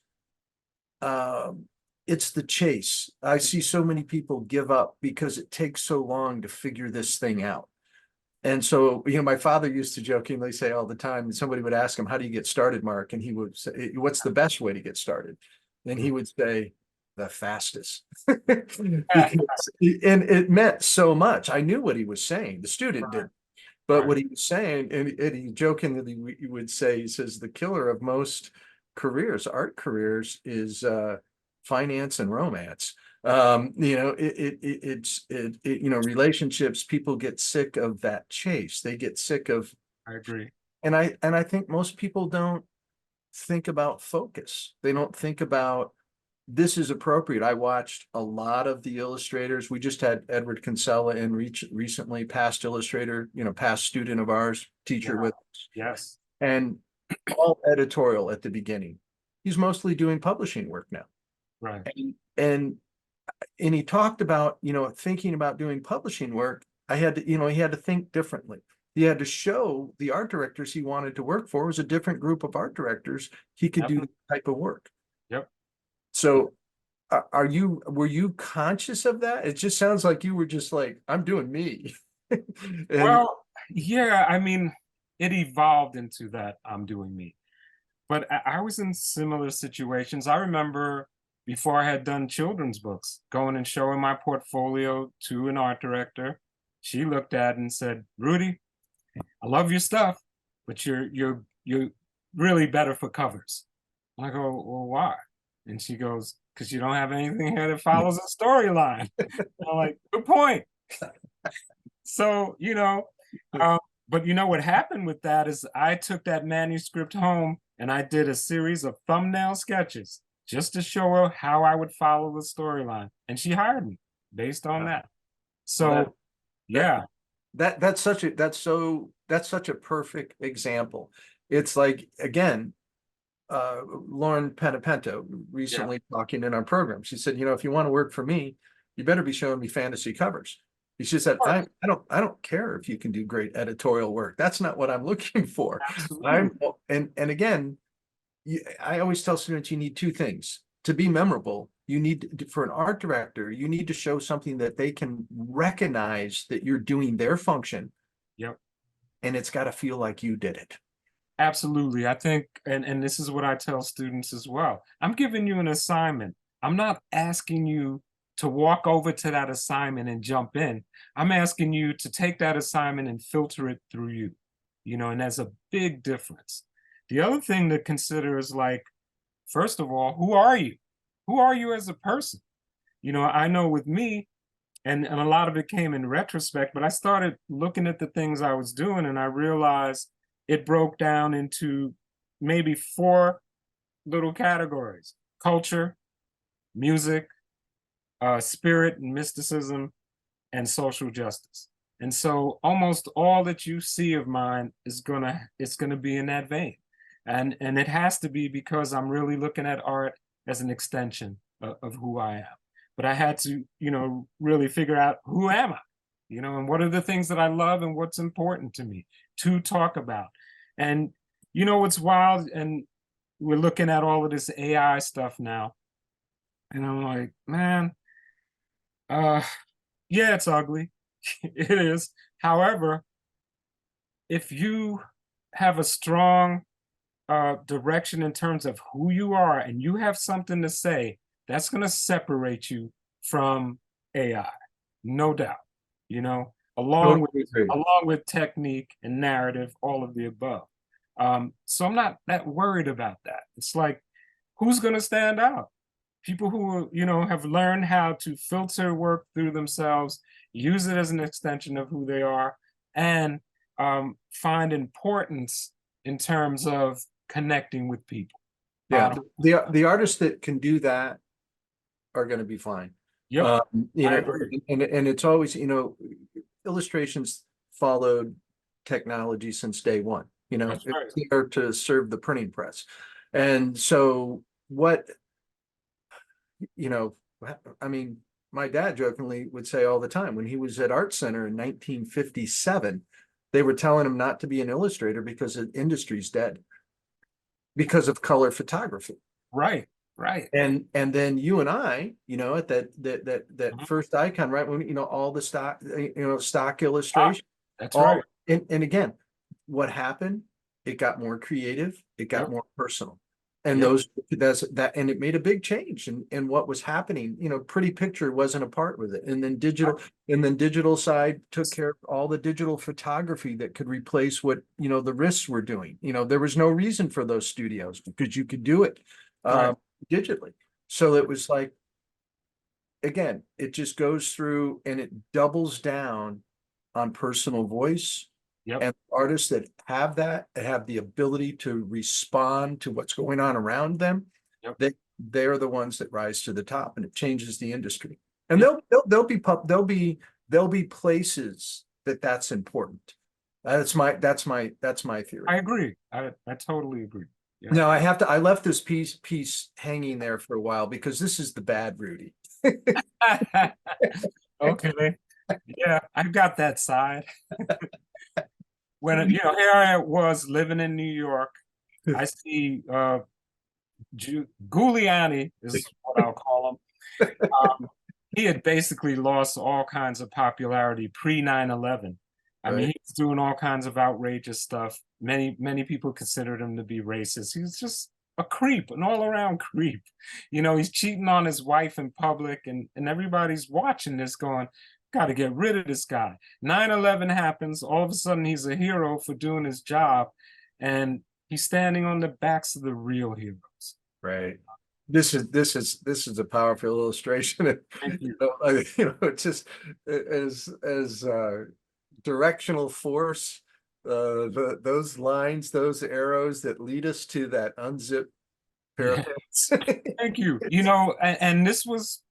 it's the chase. I see so many people give up because it takes so long to figure this thing out. And so, you know, my father used to jokingly say all the time, and somebody would ask him, how do you get started, Mark? And he would say, what's the best way to get started? And he would say, the fastest. Because, and it meant so much. I knew what he was saying. The student did. But right, what he was saying, and he jokingly would say, he says, the killer of most careers, art careers, is finance and romance. You know, you know, relationships, people get sick of that chase. They get sick of, I agree. and I think most people don't think about focus. They don't think about this is appropriate. I watched a lot of the illustrators. We just had Edward Kinsella in recently, past illustrator, you know, past student of ours, teacher Yeah, with us, yes, and all editorial at the beginning. He's mostly doing publishing work now. right. And he talked about, you know, thinking about doing publishing work. I had to, you know, he had to think differently. He had to show the art directors he wanted to work for was a different group of art directors he could Yep, do the type of work. yep. So were you conscious of that? It just sounds like you were just like, I'm doing me. And Well, yeah, I mean, it evolved into that I'm doing me. But I was in similar situations. I remember before I had done children's books, going and showing my portfolio to an art director. She looked at it and said, "Rudy, I love your stuff, but really better for covers. And I go, well, why? And she goes, because you don't have anything here that follows a storyline. I'm like, good point. So, um, but what happened with that is I took that manuscript home and I did a series of thumbnail sketches just to show her how I would follow the storyline. And she hired me based on that. So, Well, yeah. That's such a perfect example. It's like, again, Lauren Panapento recently talking in our program. She said, if you want to work for me, you better be showing me fantasy covers. She said, I don't care if you can do great editorial work. That's not what I'm looking for. Absolutely. And again, I always tell students you need two things to be memorable. You need, for an art director, you need to show something that they can recognize that you're doing their function. Yep. And it's got to feel like you did it. Absolutely. I think, and this is what I tell students as well. I'm giving you an assignment. I'm not asking you to walk over to that assignment and jump in. I'm asking you to take that assignment and filter it through you, and there's a big difference. The other thing to consider is, like, first of all, who are you? Who are you as a person? I know with me, and a lot of it came in retrospect, but I started looking at the things I was doing and I realized it broke down into maybe 4 little categories: culture, music, spirit and mysticism, and social justice. And so almost all that you see of mine is it's gonna be in that vein. And it has to be because I'm really looking at art as an extension of who I am. But I had to, really figure out, who am I? And what are the things that I love and what's important to me to talk about. And what's wild, and we're looking at all of this AI stuff now. And I'm like, man, yeah, it's ugly. It is. However, if you have a strong direction in terms of who you are and you have something to say, that's going to separate you from AI, no doubt. Along with technique and narrative, all of the above. So I'm not that worried about that. It's like, who's going to stand out? People who have learned how to filter work through themselves, use it as an extension of who they are, and find importance in terms of connecting with people. Yeah, the artists that can do that are going to be fine. Yep. I agree. And it's always, illustrations followed technology since day one. That's right. It's there to serve the printing press. And so I mean, my dad jokingly would say all the time, when he was at Art Center in 1957, they were telling him not to be an illustrator because the industry's dead because of color photography. Right. And then you and I, at that first icon, right, when all the stock illustration. That's right. And again, what happened? It got more creative, it got more personal. And and it made a big change in what was happening. Pretty Picture wasn't a part with it. And then digital side took care of all the digital photography that could replace what, the RISs were doing. There was no reason for those studios because you could do it digitally. So it was like, again, it just goes through and it doubles down on personal voice. And artists that have the ability to respond to what's going on around them, they're the ones that rise to the top, and it changes the industry. And there'll be places that's important. That's my theory. I agree. I totally agree. Yeah. Now I left this piece hanging there for a while because this is the bad Rudy. Okay. Yeah, I've got that side. When here I was living in New York, I see Giuliani is what I'll call him. He had basically lost all kinds of popularity pre 9/11. I mean, he was doing all kinds of outrageous stuff. Many people considered him to be racist. He was just a creep, an all-around creep. He's cheating on his wife in public, and everybody's watching this going, got to get rid of this guy. 9/11 happens. All of a sudden, he's a hero for doing his job. And He's standing on the backs of the real heroes. Right. This is a powerful illustration. Thank you. It's just as directional force. Those lines, those arrows that lead us to that unzipped parapet. Thank you. And this was,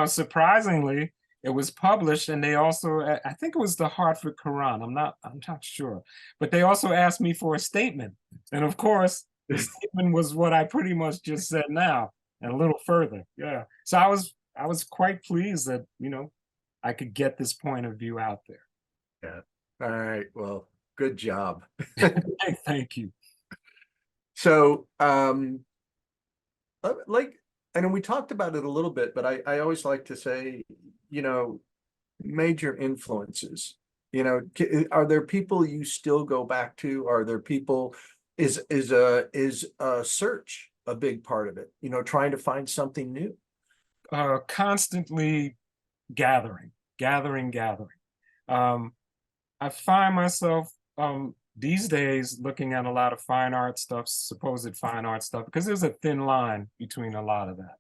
surprisingly, it was published, and they also, I think it was the Hartford Quran. I'm not sure, but they also asked me for a statement, and of course, the statement was what I pretty much just said now, and a little further. Yeah. So I was quite pleased that I could get this point of view out there. Yeah. All right. Well, good job. Thank you. So, like, I know we talked about it a little bit, but I always like to say, major influences. Are there people you still go back to? Are there people? Is a search a big part of it? Trying to find something new. Constantly gathering. I find myself these days looking at a lot of fine art stuff, supposed fine art stuff, because there's a thin line between a lot of that.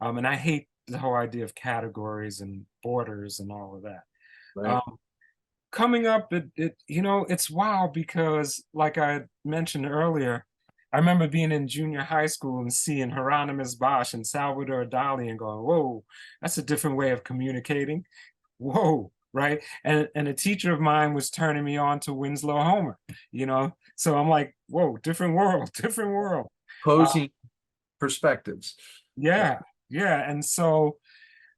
And I hate the whole idea of categories and borders and all of that. Right. Coming up, it's wild because, like I mentioned earlier, I remember being in junior high school and seeing Hieronymus Bosch and Salvador Dali and going, whoa, that's a different way of communicating. Whoa, right? And a teacher of mine was turning me on to Winslow Homer, So I'm like, whoa, different world, different world. Posing perspectives. Yeah. And so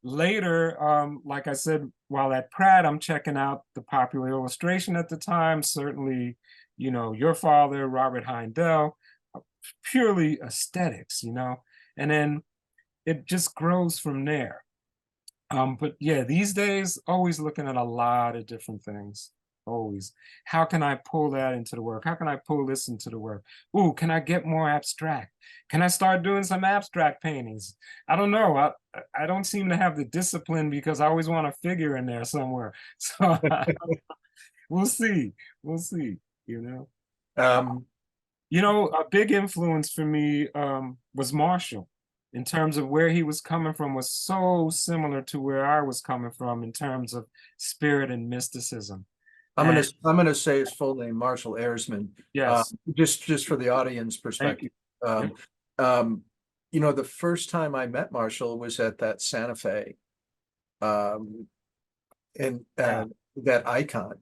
later, like I said, while at Pratt, I'm checking out the popular illustration at the time. Certainly, your father, Robert Heindel, purely aesthetics, and then it just grows from there. But yeah, these days, always looking at a lot of different things. Always. How can I pull that into the work? How can I pull this into the work? Ooh, can I get more abstract? Can I start doing some abstract paintings? I don't know. I don't seem to have the discipline because I always want a figure in there somewhere. So we'll see. We'll see, A big influence for me was Marshall. In terms of where he was coming from was so similar to where I was coming from in terms of spirit and mysticism. I'm gonna say his full name, Marshall Ayersman. Yes. Just for the audience perspective. The first time I met Marshall was at that Santa Fe, and that icon,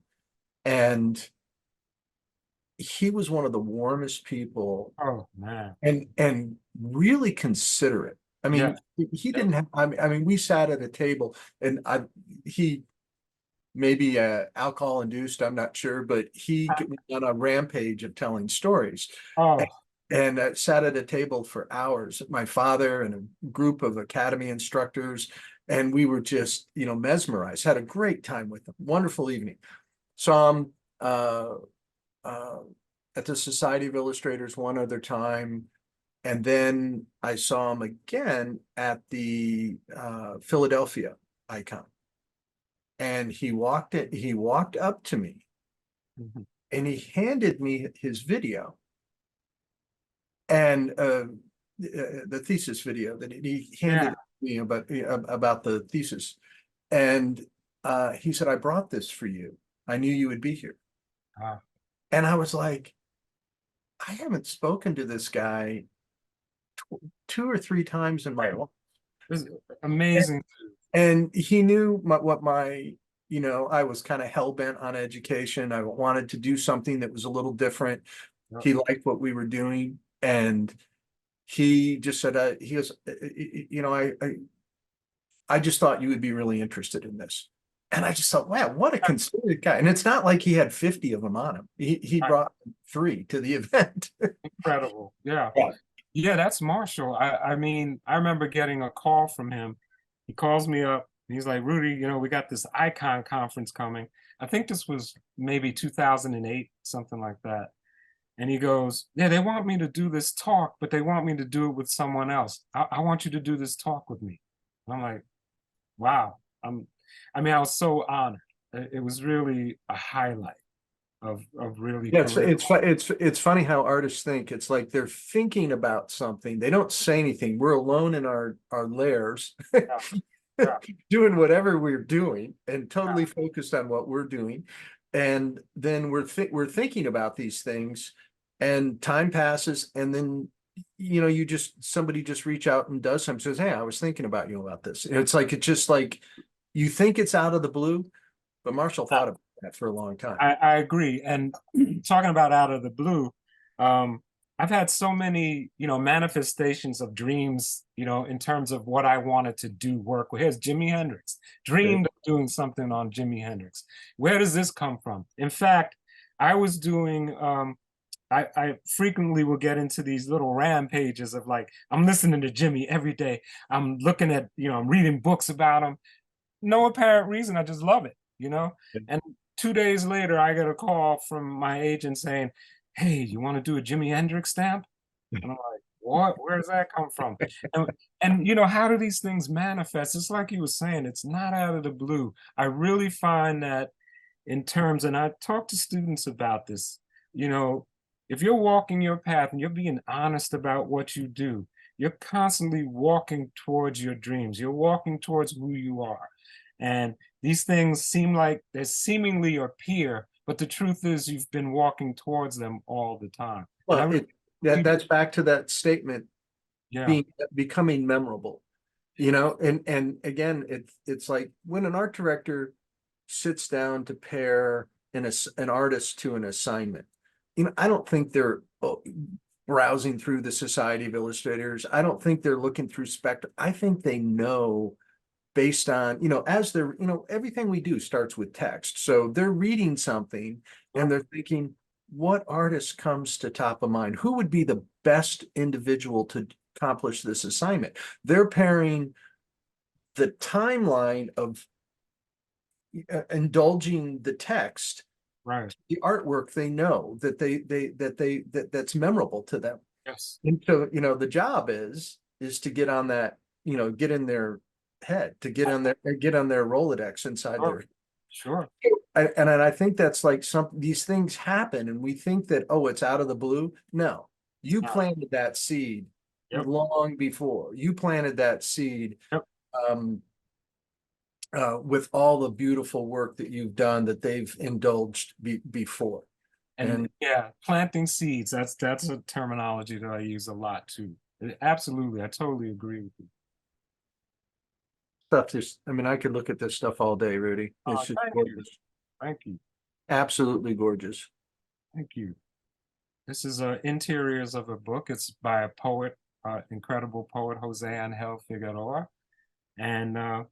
and he was one of the warmest people. Oh man. And really considerate. I mean, he didn't have. I mean, we sat at a table, and he maybe alcohol induced. I'm not sure, but he went on a rampage of telling stories. Oh. And sat at a table for hours. My father and a group of academy instructors, and we were just, mesmerized. Had a great time with them. Wonderful evening. Saw him at the Society of Illustrators one other time, and then I saw him again at the Philadelphia icon. And he walked up to me, and he handed me his video. And the thesis video that he handed me about the thesis, and he said, "I brought this for you. I knew you would be here." And I was like, I haven't spoken to this guy 2 or 3 times in my life. It's amazing. And he knew what my, I was kind of hell-bent on education. I wanted to do something that was a little different. He liked what we were doing. And he just said, he goes, I just thought you would be really interested in this. And I just thought, wow, what a considerate guy. And it's not like he had 50 of them on him. He brought 3 to the event. Incredible. Yeah, that's Marshall. I mean, I remember getting a call from him. He calls me up. He's like, Rudy, we got this Icon conference coming. I think this was maybe 2008, something like that. And he goes, yeah, they want me to do this talk, but they want me to do it with someone else. I want you to do this talk with me. And I'm like, wow. I was so honored. It was really a highlight. of really Yeah, it's career. it's funny how artists think. It's like they're thinking about something. They don't say anything. We're alone in our lairs, Yeah, yeah, doing whatever we're doing and totally focused on what we're doing. And then we're thinking about these things, and time passes, and then somebody just reach out and does something, says, "Hey, I was thinking about you about this." It's just like you think it's out of the blue, but Marshall thought about that for a long time. I agree. And talking about out of the blue, um, I've had so many, manifestations of dreams, in terms of what I wanted to do work with. Here's Jimi Hendrix, dreamed of doing something on Jimi Hendrix. Where does this come from? In fact, I was doing, I frequently will get into these little rampages of like, I'm listening to Jimmy every day. I'm looking at, I'm reading books about him. No apparent reason. I just love it. And 2 days later, I get a call from my agent saying, "Hey, you want to do a Jimi Hendrix stamp?" And I'm like, "What? Where does that come from?" And how do these things manifest? It's like you were saying, it's not out of the blue. I really find that in terms, and I talk to students about this, if you're walking your path and you're being honest about what you do, you're constantly walking towards your dreams. You're walking towards who you are. And these things seem like they seemingly appear, but the truth is you've been walking towards them all the time. And I Well, that's back to that statement, yeah, becoming memorable, and again, it's like when an art director sits down to pair an artist to an assignment, I don't think they're browsing through the Society of Illustrators. I don't think they're looking through Spectre. I think they know based on, as they're, everything we do starts with text. So they're reading something and they're thinking, what artist comes to top of mind? Who would be the best individual to accomplish this assignment? They're pairing the timeline of indulging the text, right. the artwork they know that's memorable to them. Yes. And so, the job is to get on that, get in their head, to get on their Rolodex inside Sure. their. Sure. And I think that's like these things happen and we think that, oh, it's out of the blue. No, you Yeah. planted that seed Yep. long before. You planted that seed Yep. with all the beautiful work that you've done that they've indulged before. And yeah, planting seeds, that's a terminology that I use a lot too. Absolutely, I totally agree with you. I could look at this stuff all day, Rudy. It's just Thank you. gorgeous. Thank you. Absolutely gorgeous. Thank you. This is interiors of a book. It's by a poet, incredible poet, Jose Angel Figueroa, and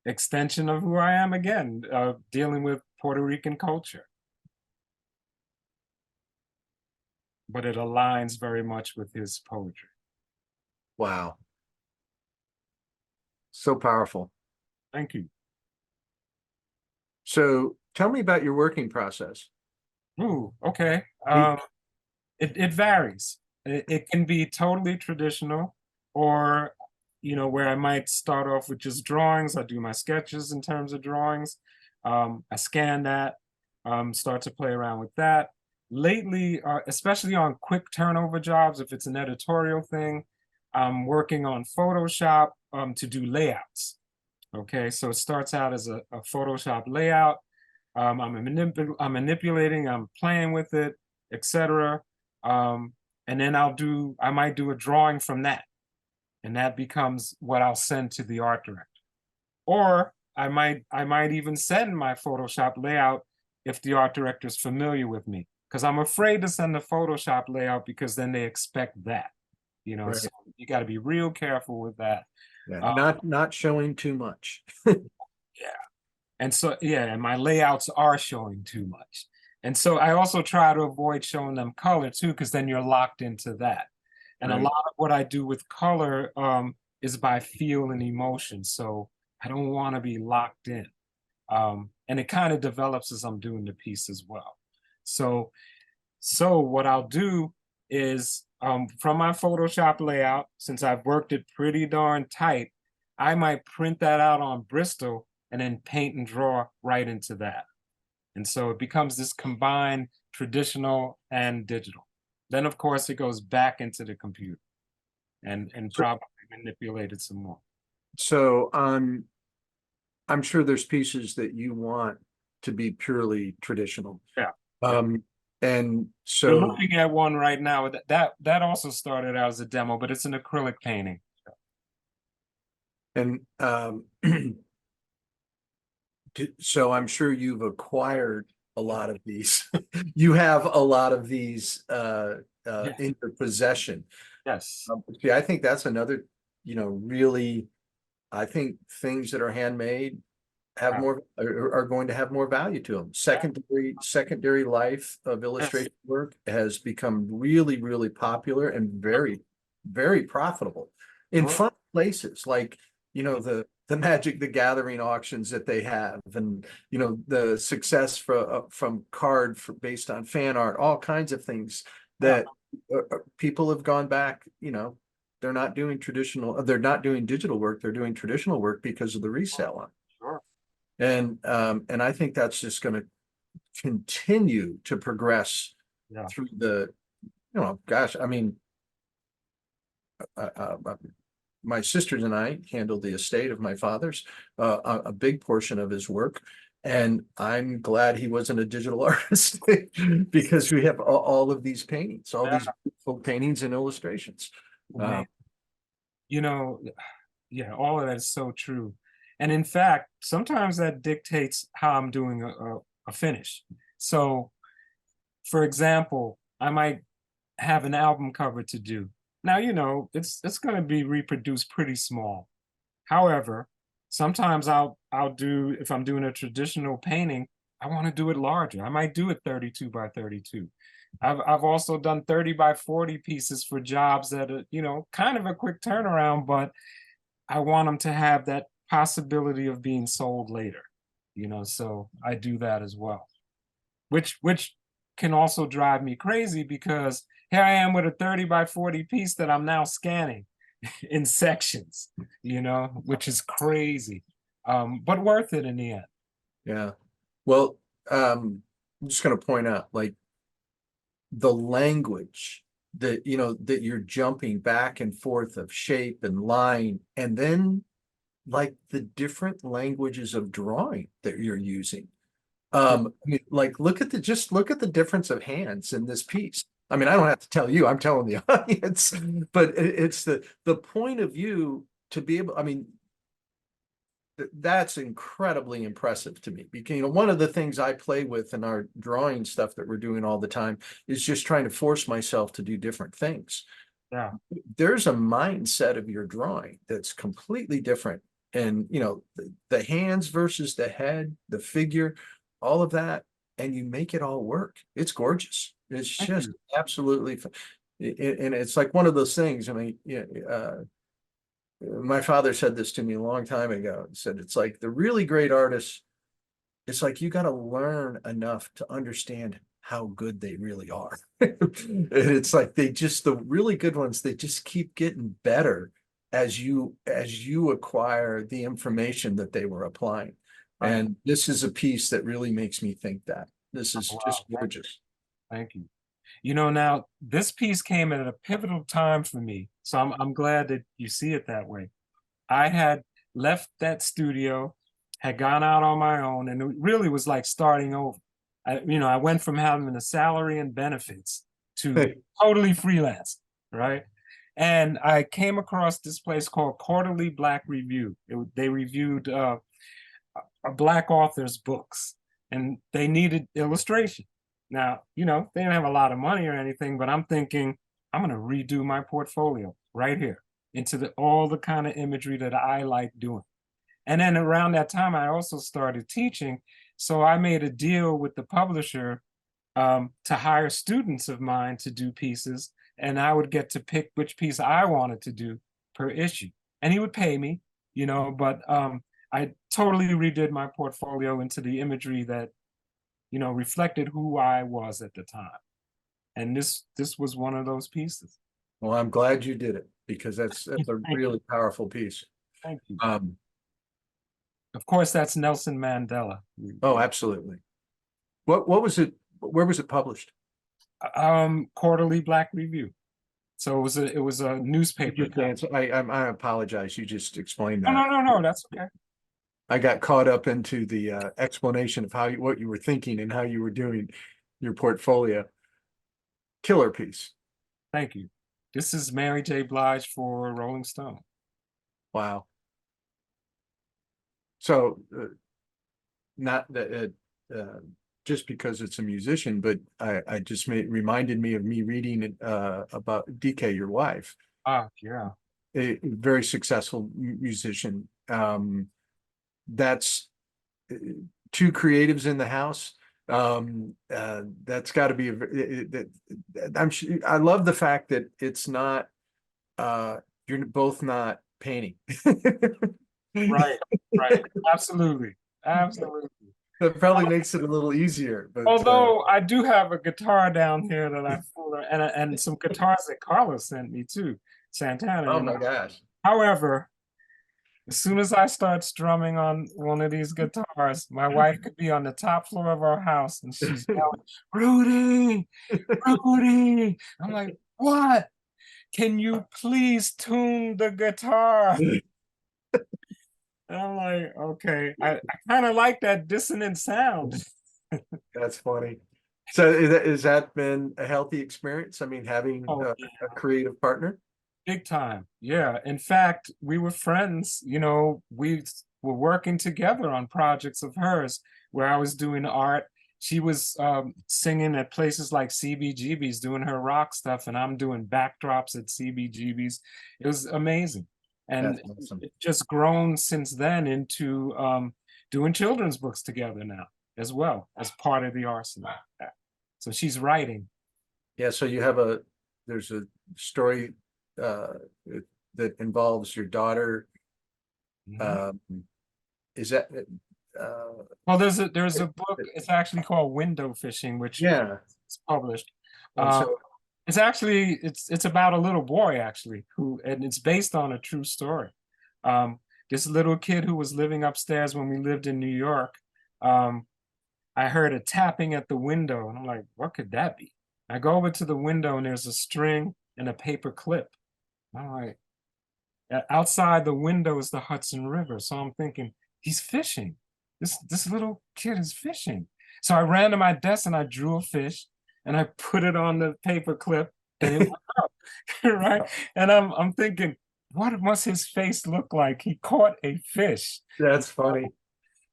extension of who I am again, dealing with Puerto Rican culture. But it aligns very much with his poetry. Wow. So powerful. Thank you. So tell me about your working process. Ooh, okay. It varies. It can be totally traditional, or where I might start off with just drawings. I do my sketches in terms of drawings. I scan that, start to play around with that. Lately, especially on quick turnover jobs, if it's an editorial thing, I'm working on Photoshop to do layouts. Okay, so it starts out as a Photoshop layout. I'm manipulating, I'm playing with it, etc. And then I might do a drawing from that, and that becomes what I'll send to the art director. Or I might even send my Photoshop layout if the art director is familiar with me, because I'm afraid to send the Photoshop layout because then they expect that, Right. So you got to be real careful with that. Yeah, not showing too much. Yeah. And so, yeah, and my layouts are showing too much. And so I also try to avoid showing them color too, because then you're locked into that. And Right. a lot of what I do with color is by feel and emotion. So I don't want to be locked in. And it kind of develops as I'm doing the piece as well. So what I'll do is from my Photoshop layout, since I've worked it pretty darn tight, I might print that out on Bristol and then paint and draw right into that. And so it becomes this combined traditional and digital. Then of course it goes back into the computer and probably manipulated some more. So I'm sure there's pieces that you want to be purely traditional. Yeah. And You're so, looking at one right now that also started out as a demo, but it's an acrylic painting. and so I'm sure you've acquired a lot of these. You have a lot of these Yeah. in your possession. Yes. See, I think that's another, really, I think things that are handmade have Yeah. more are going to have more value to them. Secondary life of illustration work has become really, really popular and very, very profitable in Sure. fun places like, the Magic the Gathering auctions that they have, and the success from based on fan art, all kinds of things that people have gone back. They're not doing digital work. They're doing traditional work because of the resale on it. Sure. And I think that's just going to continue to progress Yeah. through gosh, I mean, my sisters and I handled the estate of my father's, a big portion of his work. And I'm glad he wasn't a digital artist because we have all of these paintings, all these beautiful paintings and illustrations. Man, yeah, all of that is so true. And in fact, sometimes that dictates how I'm doing a finish. So, for example, I might have an album cover to do. Now, it's going to be reproduced pretty small. However, sometimes I'll do, if I'm doing a traditional painting, I want to do it larger. I might do it 32 by 32. I've also done 30 by 40 pieces for jobs that are, kind of a quick turnaround, but I want them to have that possibility of being sold later, so I do that as well. Which can also drive me crazy because here I am with a 30 by 40 piece that I'm now scanning in sections, which is crazy. But worth it in the end. Yeah. Well, I'm just going to point out, like, the language that you're jumping back and forth of shape and line, and then like the different languages of drawing that you're using. I mean, like, look at the difference of hands in this piece. I mean, I don't have to tell you, I'm telling the audience, but it's the point of view to be able, I mean, that's incredibly impressive to me because, one of the things I play with in our drawing stuff that we're doing all the time is just trying to force myself to do different things. Yeah. There's a mindset of your drawing that's completely different. And, the hands versus the head, the figure, all of that, and you make it all work. It's gorgeous. It's just absolutely, and it's like one of those things. I mean, my father said this to me a long time ago. He said, it's like the really great artists, it's like you got to learn enough to understand how good they really are. And it's like the really good ones, they just keep getting better as you acquire the information that they were applying. And this is a piece that really makes me think that. This is just gorgeous. Thank you. Now this piece came at a pivotal time for me, so I'm glad that you see it that way. I had left that studio, had gone out on my own, and it really was like starting over. I went from having a salary and benefits to totally freelance, right? And I came across this place called Quarterly Black Review. They reviewed a Black author's books, and they needed illustration. Now, they didn't have a lot of money or anything, but I'm thinking, I'm going to redo my portfolio right here into all the kind of imagery that I like doing. And then around that time, I also started teaching. So I made a deal with the publisher to hire students of mine to do pieces, and I would get to pick which piece I wanted to do per issue. And he would pay me, but I totally redid my portfolio into the imagery that reflected who I was at the time. And this was one of those pieces. Well, I'm glad you did it because that's a really powerful piece. Thank you. Of course, that's Nelson Mandela. Oh, absolutely. What was it? Where was it published? Quarterly Black Review. So it was a newspaper. I apologize. You just explained No, that. no, no, no, that's okay. I got caught up into the explanation of what you were thinking and how you were doing your portfolio. Killer piece. Thank you. This is Mary J. Blige for Rolling Stone. Wow. So not that just because it's a musician, but I just reminded me of me reading about DK, your wife, Ah, yeah. a very successful musician. That's two creatives in the house. That's got to be I love the fact that it's not you're both not painting. Right, right. Absolutely. Absolutely. That probably makes it a little easier, but Although I do have a guitar down here that I pulled, and some guitars that Carlos sent me too, Santana. oh my gosh. However, as soon as I start strumming on one of these guitars, my wife could be on the top floor of our house and she's yelling, Rudy, Rudy. I'm like, what? Can you please tune the guitar? And I'm like, okay. I kind of like that dissonant sound. That's funny. So is that been a healthy experience? I mean, having Oh, a creative partner? big time. Yeah. In fact, we were friends. We were working together on projects of hers where I was doing art. She was singing at places like CBGB's, doing her rock stuff, and I'm doing backdrops at CBGB's. It was amazing. And That's awesome. it's just grown since then into doing children's books together now as well as part of the arsenal. So she's writing. Yeah, so there's a story uh, that involves your daughter. Mhm. Is that Well, there's a book. It's actually called Window Fishing, which yeah? is published. And Um, so it's about a little boy actually and it's based on a true story. Um, this little kid who was living upstairs when we lived in New York. Um, I heard a tapping at the window, and I'm like, what could that be? I go over to the window, and there's a string and a paper clip. I'm like, outside the window is the Hudson River. So I'm thinking, he's fishing. This little kid is fishing. So I ran to my desk and I drew a fish and I put it on the paper clip and it went up, right? And I'm thinking, what must his face look like? He caught a fish. that's funny.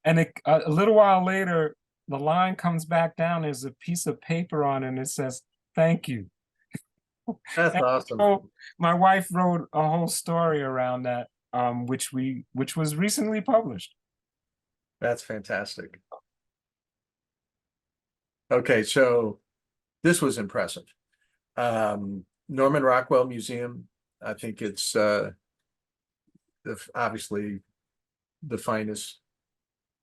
And a little while later, the line comes back down. There's a piece of paper on it and it says, thank you. That's And awesome. so my wife wrote a whole story around that, which was recently published. That's fantastic. Okay, so this was impressive. Norman Rockwell Museum. I think it's obviously the finest,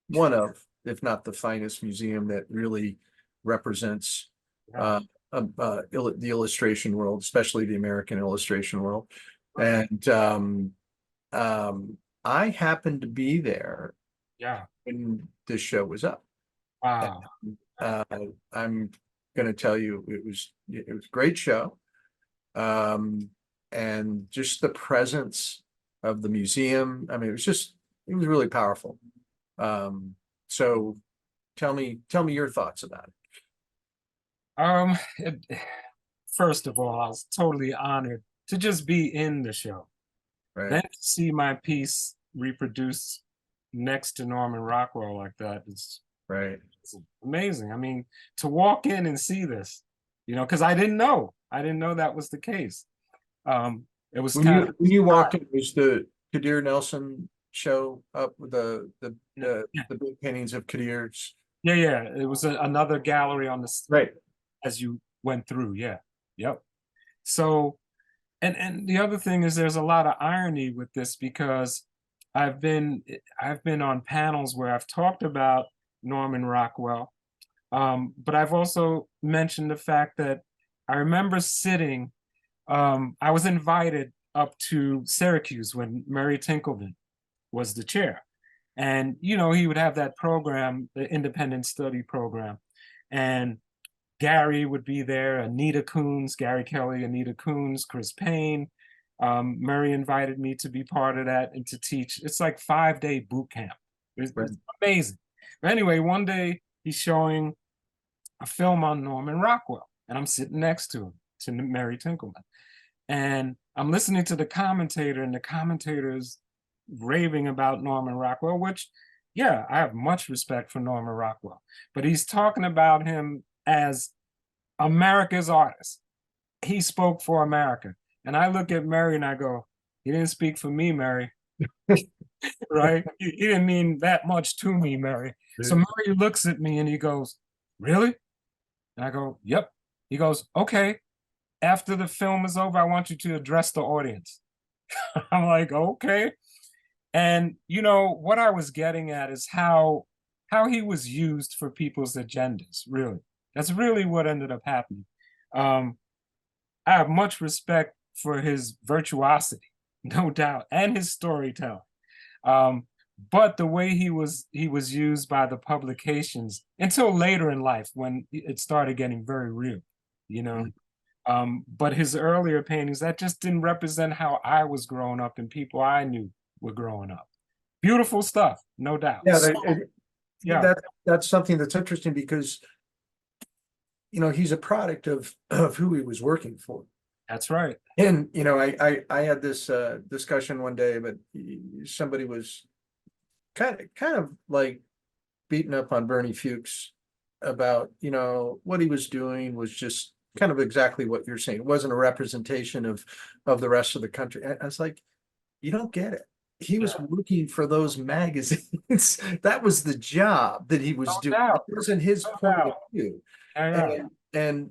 one of, if not the finest museum that really represents the illustration world, especially the American illustration world. And I happened to be there Yeah. when this show was up. Wow. Uh, I'm going to tell you, it was a great show. And just the presence of the museum. I mean, it was really powerful. So tell me your thoughts about it. First of all, I was totally honored to just be in the show. Right. Then to see my piece reproduced next to Norman Rockwell like that is Right. it's amazing. I mean, to walk in and see this, because I didn't know that was the case. It was When you walked in, was the Kadir Nelson show up with the big paintings of Kadir's? Yeah. It was another gallery on the Right. as you went through. Yeah. Yep. So, and the other thing is there's a lot of irony with this because I've been on panels where I've talked about Norman Rockwell, but I've also mentioned the fact that I remember sitting. I was invited up to Syracuse when Murray Tinkleman was the chair, and he would have that program, the independent study program, And Gary would be there, Anita Coons, Gary Kelly, Anita Coons, Chris Payne. Murray invited me to be part of that and to teach. It's like 5-day boot camp. It's amazing. But anyway, one day he's showing a film on Norman Rockwell, and I'm sitting next to him, to Mary Tinkleman. And I'm listening to the commentator, and the commentator is raving about Norman Rockwell, which, yeah, I have much respect for Norman Rockwell, but he's talking about him as America's artist. He spoke for America. And I look at Mary and I go, he didn't speak for me, Mary. Right? He didn't mean that much to me, Mary. So Murray looks at me and he goes, really? And I go, yep. He goes, okay. After the film is over, I want you to address the audience. I'm like, okay. And you know what I was getting at is how he was used for people's agendas. Really, that's really what ended up happening. I have much respect for his virtuosity, no doubt, and his storytelling. But the way he was used by the publications until later in life when it started getting very real, you know. But his earlier paintings, that just didn't represent how I was growing up and people I knew were growing up. Beautiful stuff, no doubt. Yeah, Yeah, that's something that's interesting because, you know, he's a product of who he was working for. that's right. And, you know, I had this discussion one day, but somebody was kind of like beating up on Bernie Fuchs about, you know, what he was doing was just kind of exactly what you're saying. It wasn't a representation of the rest of the country. I was like, you don't get it. He was working for those magazines. That was the job that he was No doing. doubt. It wasn't his No point of doubt. view. Yeah. And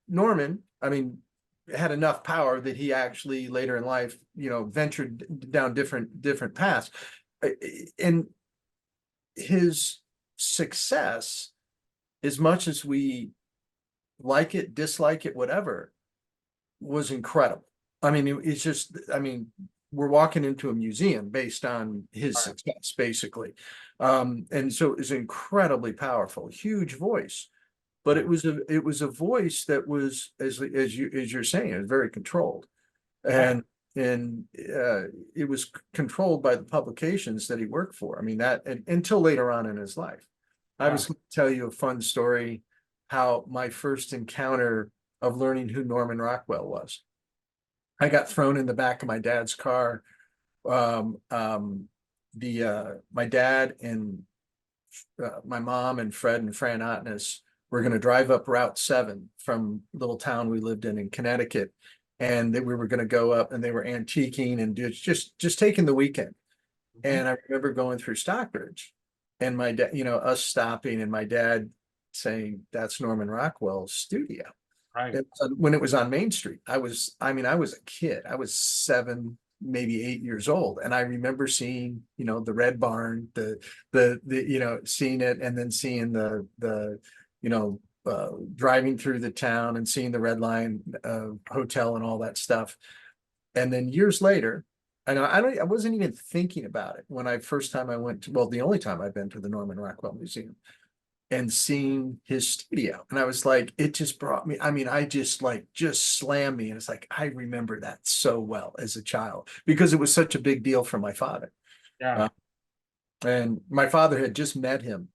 Norman, I mean, had enough power that he actually later in life, you know, ventured down different paths. And his success, as much as we like it, dislike it, whatever, was incredible. I mean, it's just, I mean, we're walking into a museum based on his success, basically. And so it was incredibly powerful, huge voice. But it was a voice that was, as you're saying, it was very controlled. And it was controlled by the publications that he worked for. I mean, that until later on in his life. I was going to tell you a fun story, how my first encounter of learning who Norman Rockwell was. I got thrown in the back of my dad's car. My dad and my mom and Fred and Fran Otness were going to drive up Route 7 from a little town we lived in Connecticut, and we were going to go up, and they were antiquing and just taking the weekend. And I remember going through Stockbridge, and my dad, you know, us stopping, and my dad saying, "That's Norman Rockwell's studio." Right. When it was on Main Street. I was a kid. I was 7, maybe 8 years old. And I remember seeing, you know, the Red Barn, the you know, seeing it, and then seeing the you know, driving through the town and seeing the Red Lion Hotel and all that stuff. And then years later, and I wasn't even thinking about it when first time I went to, well, the only time I've been to the Norman Rockwell Museum, and seeing his studio. And I was like, it just brought me, I mean, I just slammed me. And it's like, I remember that so well as a child because it was such a big deal for my father. Yeah. And my father had just met him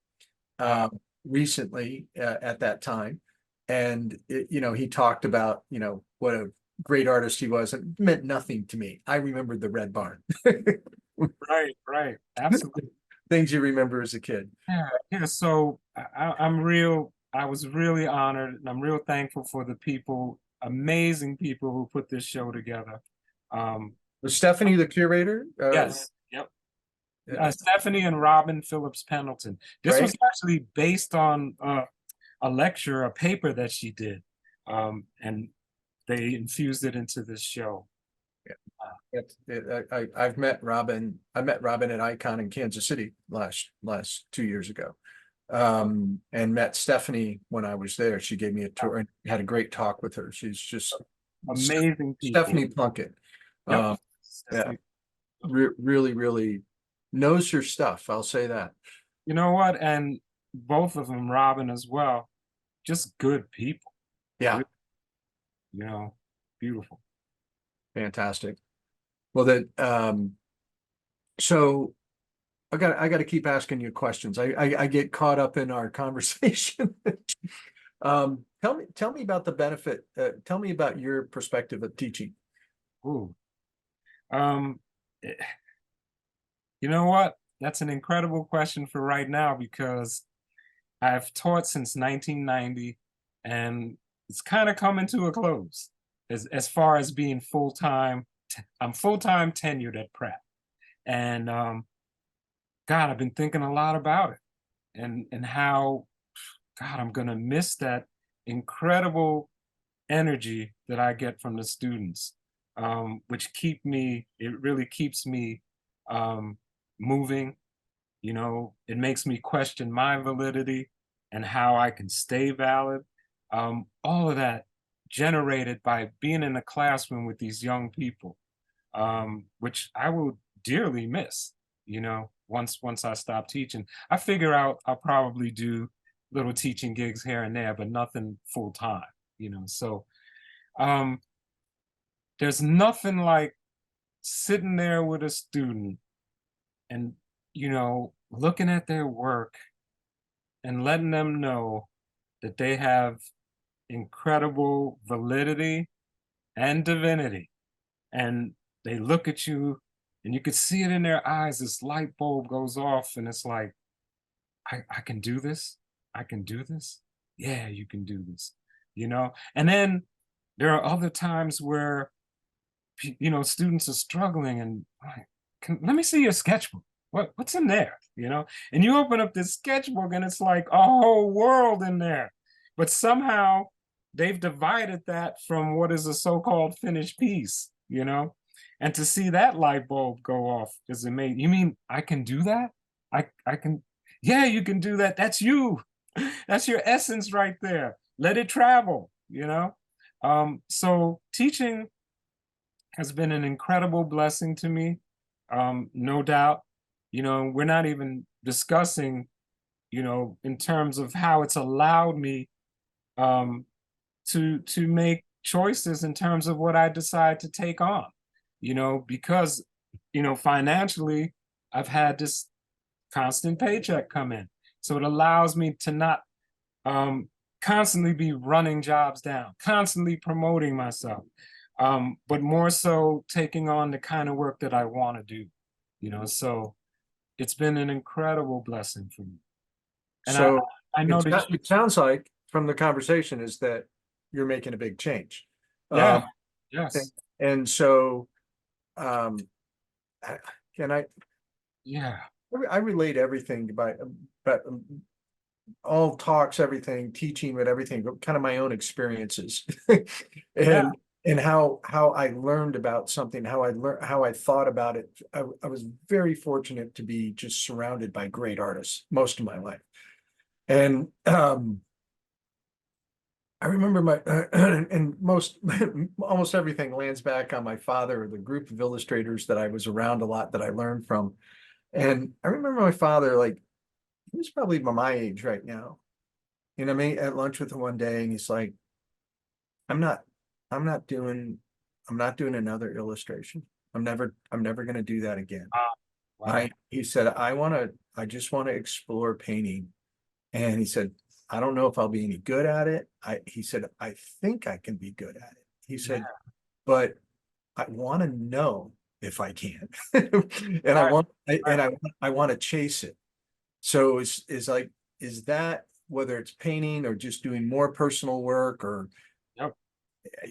recently at that time. And, you know, he talked about, you know, what a great artist he was. It meant nothing to me. I remembered the Red Barn. Right. Absolutely. Things you remember as a kid. Yeah. So I was really honored, and I'm real thankful for the people, amazing people who put this show together. Was Stephanie the curator? Yes. Yep. Yeah. Stephanie and Robin Phillips Pendleton. This Right. was actually based on a lecture, a paper that she did, and they infused it into this show. I've met Robin. I met Robin at Icon in Kansas City last 2 years ago, and met Stephanie when I was there. She gave me a tour and had a great talk with her. She's just Amazing people. Stephanie Plunkett. Yep. Yeah, really knows her stuff. I'll say that. You know what? And both of them, Robin as well, just good people. Yeah, You know, beautiful. fantastic. Well, so I got to keep asking you questions. I get caught up in our conversation. Tell me about the benefit. Tell me about your perspective of teaching. Ooh. Um, eh, you know what? That's an incredible question for right now because I've taught since 1990 and it's kind of coming to a close as far as being full-time. I'm full-time tenured at Pratt. And God, I've been thinking a lot about it and how God, I'm gonna miss that incredible energy that I get from the students, which it really keeps me moving. You know, it makes me question my validity and how I can stay valid. All of that generated by being in the classroom with these young people, which I will dearly miss, you know, once I stop teaching. I figure out I'll probably do little teaching gigs here and there, but nothing full time, you know. So um there's nothing like sitting there with a student and, you know, looking at their work and letting them know that they have incredible validity and divinity. And they look at you and you could see it in their eyes. This light bulb goes off, and it's like, I can do this. I can do this. Yeah, you can do this. You know? And then there are other times where you know, students are struggling and like, let me see your sketchbook. What's in there? You know, and you open up this sketchbook and it's like a whole world in there. But somehow they've divided that from what is a so-called finished piece, you know? And to see that light bulb go off is amazing. You mean I can do that? I can, yeah, you can do that. That's you. That's your essence right there. Let it travel, you know? So teaching has been an incredible blessing to me. No doubt. You know, we're not even discussing, you know, in terms of how it's allowed me um, to make choices in terms of what I decide to take on. You know, because you know financially, I've had this constant paycheck come in, so it allows me to not um, constantly be running jobs down, constantly promoting myself, but more so taking on the kind of work that I want to do, you know. So it's been an incredible blessing for me. And So I know that you, it sounds like from the conversation is that you're making a big change. yeah, And, yes, and so, um, can yeah, I relate everything but all talks, everything, teaching, but everything, but kind of my own experiences yeah, and how I learned about something, how I thought about it. I was very fortunate to be just surrounded by great artists most of my life. And I remember and almost everything lands back on my father, the group of illustrators that I was around a lot that I learned from. And I remember my father, like, he was probably my age right now. You know what I mean? At lunch with him one day, and he's like, I'm not, I'm not doing, I'm not doing another illustration. I'm never gonna do that again. wow, wow, He said, I just want to explore painting. And he said, I don't know if I'll be any good at it. He said, I think I can be good at it. He yeah, said, but I want to know if I can. And right, right, I want to chase it. So is like, is that whether it's painting or just doing more personal work or, yep,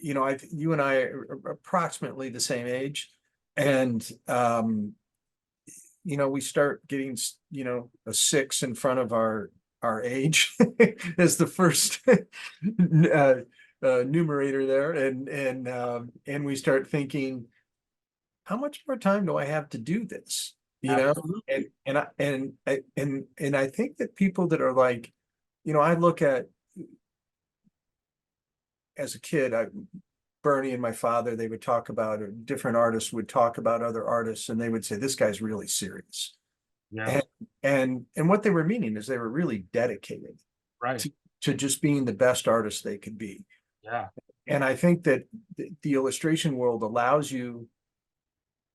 you know, you and I are approximately the same age. And, you know, we start getting, you know, a 6 in front of our age as the first numerator there. And we start thinking, how much more time do I have to do this? You know, absolutely, and I think that people that are like, you know, I look at as a kid, Bernie and my father, they would talk about, or different artists would talk about other artists, and they would say, this guy's really serious. yeah, And what they were meaning is they were really dedicated right, to just being the best artist they could be. Yeah. And I think that the illustration world allows you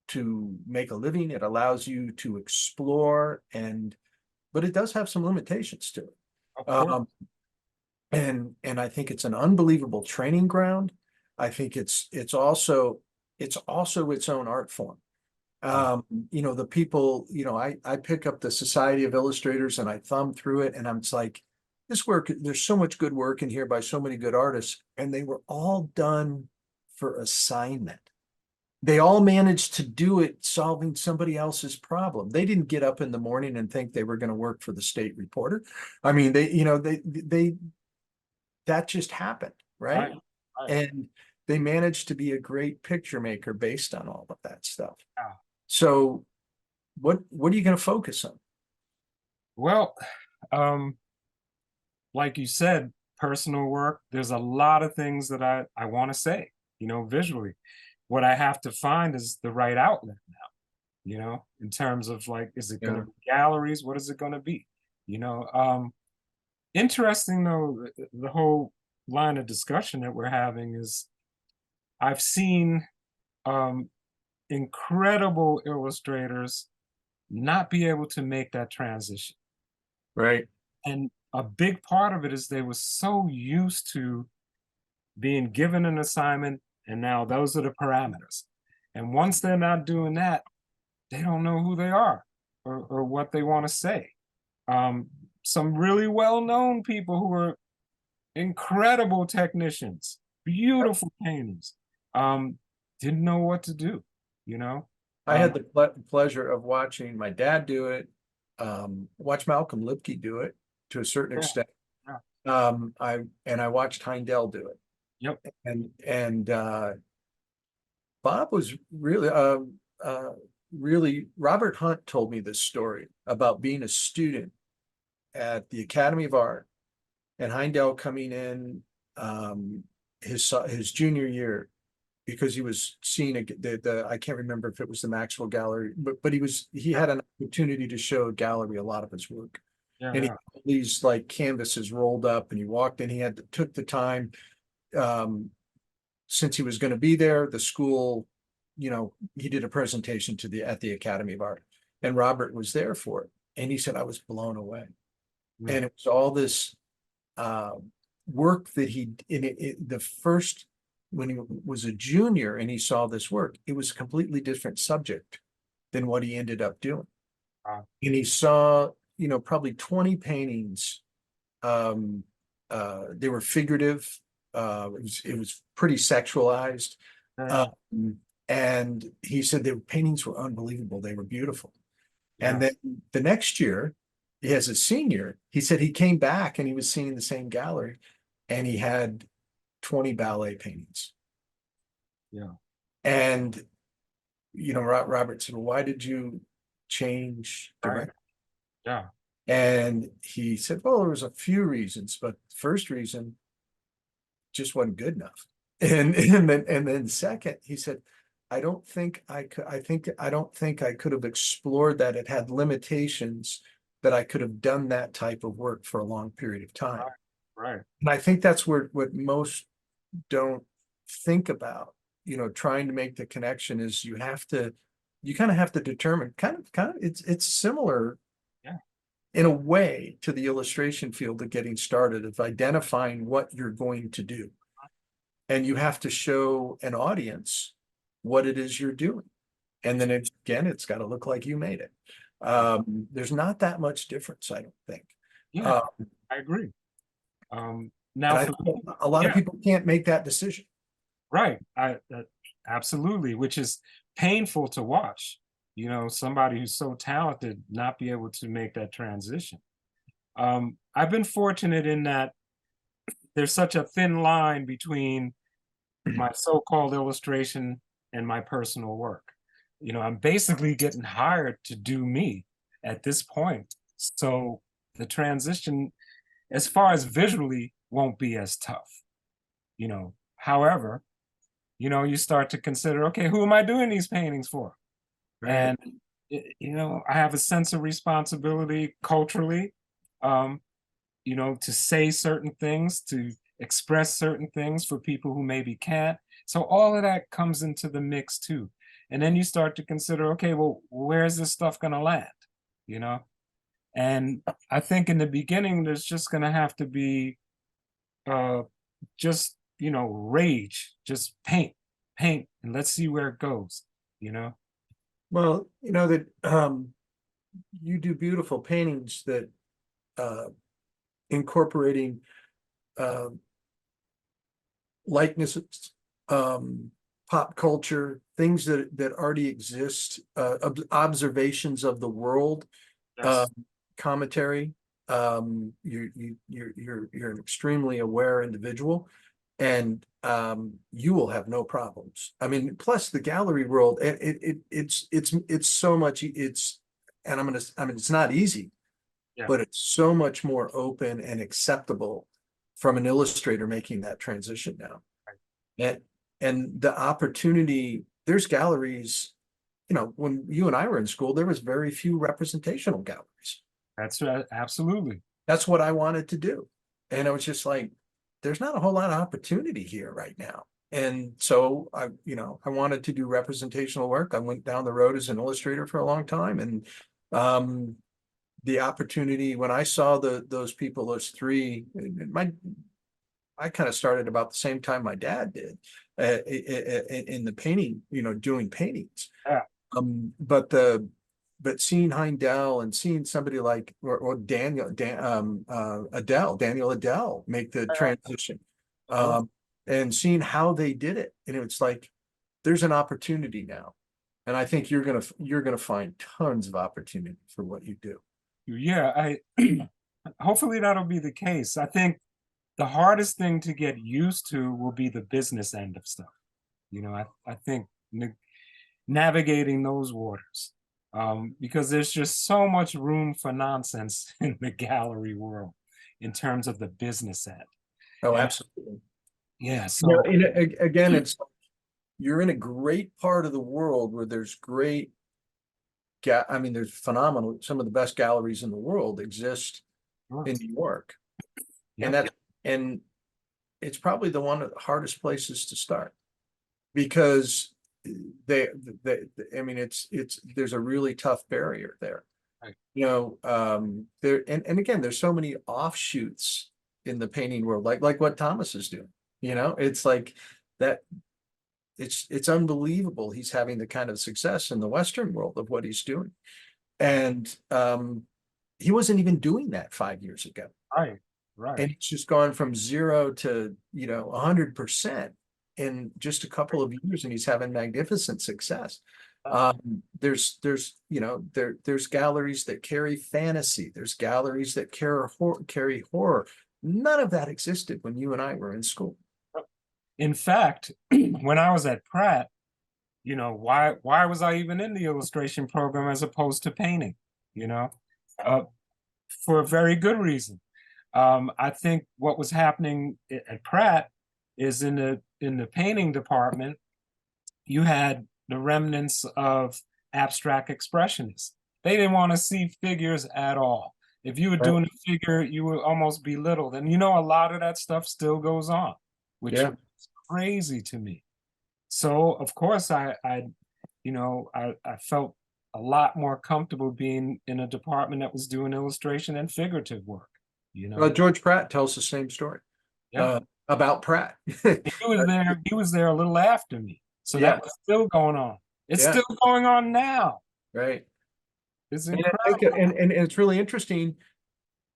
to make a living. It allows you to explore, but it does have some limitations to it. Of course. And I think it's an unbelievable training ground. I think it's also its own art form. The people, I pick up the Society of Illustrators and I thumb through it, and I'm just like, this work, there's so much good work in here by so many good artists, and they were all done for assignment. They all managed to do it solving somebody else's problem. They didn't get up in the morning and think they were going to work for the state reporter. I mean, that just happened, right? Right. And they managed to be a great picture maker based on all of that stuff. Yeah. So what are you going to focus on? Well, like you said, personal work, there's a lot of things that I want to say, visually. What I have to find is the right outlet now, in terms of like, is it going to be galleries? What is it going to be? Interesting though, the whole line of discussion that we're having is I've seen incredible illustrators not be able to make that transition. Right. And a big part of it is they were so used to being given an assignment, and now those are the parameters. And once they're not doing that, they don't know who they are or what they want to say. Some really well-known people who are incredible technicians, beautiful painters, didn't know what to do, I had the pleasure of watching my dad do it, watch Malcolm Lipke do it to a certain extent. Yeah. I watched Heindel do it. Yep. And Bob was really, Robert Hunt told me this story about being a student at the Academy of Art and Heindel coming in his junior year, because he was seeing I can't remember if it was the Maxwell Gallery, but he had an opportunity to show a gallery a lot of his work. Yeah, and he had these like canvases rolled up, and he walked in, took the time, since he was going to be there, the school, he did a presentation at the Academy of Art, and Robert was there for it. And he said, I was blown away. Yeah. And it was all this work that when he was a junior and he saw this work, it was a completely different subject than what he ended up doing. Wow. And he saw, probably 20 paintings. They were figurative. It was pretty sexualized. And he said the paintings were unbelievable. They were beautiful. Yeah. And then the next year, as a senior, he said he came back and he was seeing the same gallery, and he had 20 ballet paintings. Yeah. And, Robert said, well, why did you change direction? Yeah. And he said, well, there was a few reasons, but the first reason just wasn't good enough. And then second, he said, I don't think I could have explored that. It had limitations that I could have done that type of work for a long period of time. Right. And I think that's what most don't think about, trying to make the connection is you kind of have to determine it's similar in a way to the illustration field of getting started, of identifying what you're going to do. And you have to show an audience what it is you're doing. And then it's got to look like you made it. There's not that much difference, I don't think. Yeah, I agree. Now, a lot of people can't make that decision. Right. Absolutely, which is painful to watch. Somebody who's so talented not be able to make that transition. I've been fortunate in that there's such a thin line between my so-called illustration and my personal work. I'm basically getting hired to do me at this point. So the transition, as far as visually, won't be as tough. However, you start to consider, okay, who am I doing these paintings for? Right. And, I have a sense of responsibility culturally. you know, to say certain things, to express certain things for people who maybe can't. So all of that comes into the mix too. And then you start to consider, okay, well, where's this stuff going to land? You know? And I think in the beginning, there's just going to have to be uh, just, you know, rage, just paint, and let's see where it goes, you know? Well, you know that you do beautiful paintings that incorporating uh, likenesses, pop culture, things that already exist, observations of the world, Yes. commentary. You're an extremely aware individual, and you will have no problems. I mean, plus the gallery world, it's so much. And I mean, it's not easy, Yeah. but it's so much more open and acceptable from an illustrator making that transition now. And and the opportunity, there's galleries, you know, when you and I were in school, there was very few representational galleries. That's right. Absolutely. That's what I wanted to do. And I was just like, there's not a whole lot of opportunity here right now. And so I wanted to do representational work. I went down the road as an illustrator for a long time. And the opportunity when I saw those people, those three, I kind of started about the same time my dad did in the painting, you know, doing paintings. Yeah. But seeing Heindel and seeing somebody like or Daniel Adele make the transition, and seeing how they did it, and it's like there's an opportunity now, and I think you're gonna find tons of opportunity for what you do. Yeah. Hopefully that'll be the case. I think the hardest thing to get used to will be the business end of stuff. You know, I think navigating those waters, because there's just so much room for nonsense in the gallery world in terms of the business end. Oh, And absolutely. yeah, You know, so again, it's you're in a great part of the world where there's great I mean, there's phenomenal, some of the best galleries in the world exist in New York. And yep, that and it's probably the one of the hardest places to start because they, they I mean it's there's a really tough barrier there. right. You know, there and again, there's so many offshoots in the painting world, like what Thomas is doing. You know, it's like that it's unbelievable he's having the kind of success in the Western world of what he's doing. And he wasn't even doing that 5 years ago. Right, right. And he's just gone from zero to, you know, 100% in just a couple of years, and he's having magnificent success. There's there's galleries that carry fantasy. There's galleries that carry horror. None of that existed when you and I were in school. In fact, when I was at Pratt, you know, why was I even in the illustration program as opposed to painting? You know, uh, for a very good reason. I think what was happening at Pratt is in the painting department, you had the remnants of abstract expressionists. They didn't want to see figures at all. If you were Right. doing a figure, you would almost belittled. And you know, a lot of that stuff still goes on, which Yeah. is crazy to me. So of course I felt a lot more comfortable being in a department that was doing illustration and figurative work, you know. George Pratt tells the same story Yeah. about Pratt. He was there a little after me. So Yeah. that was still going on. It's Yeah. still going on now. Right. It's And I think, incredible. and it's really interesting.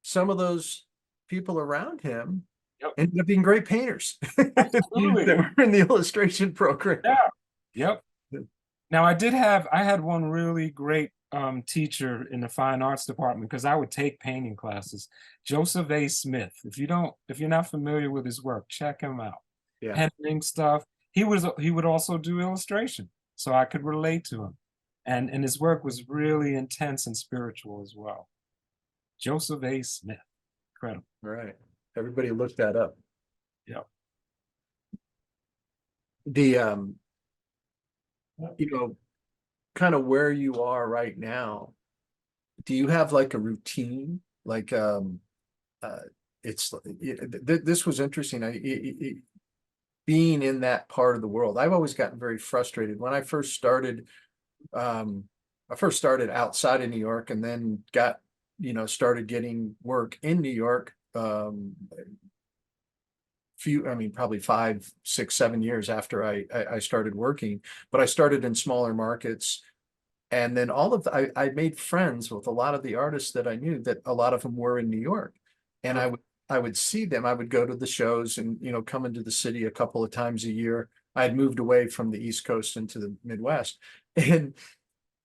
Some of those people around him Yep, ended up being great painters absolutely. that were in the illustration program. Yeah. Yep. Now I had one really great teacher in the fine arts department because I would take painting classes. Joseph A. Smith. If you're not familiar with his work, check him out. Yeah. Pending stuff. He would also do illustration, so I could relate to him. And his work was really intense and spiritual as well. Joseph A. Smith. Incredible. All right. Everybody look that up. Yeah. The you know, kind of where you are right now, do you have like a routine? Like this was interesting. Being in that part of the world, I've always gotten very frustrated when I first started. I first started outside of New York, and then started getting work in New York. Probably 5, 6, 7 years after I started working, but I started in smaller markets. And then I made friends with a lot of the artists that I knew, that a lot of them were in New York. And I would see them. I would go to the shows and, come into the city a couple of times a year. I had moved away from the East Coast into the Midwest. And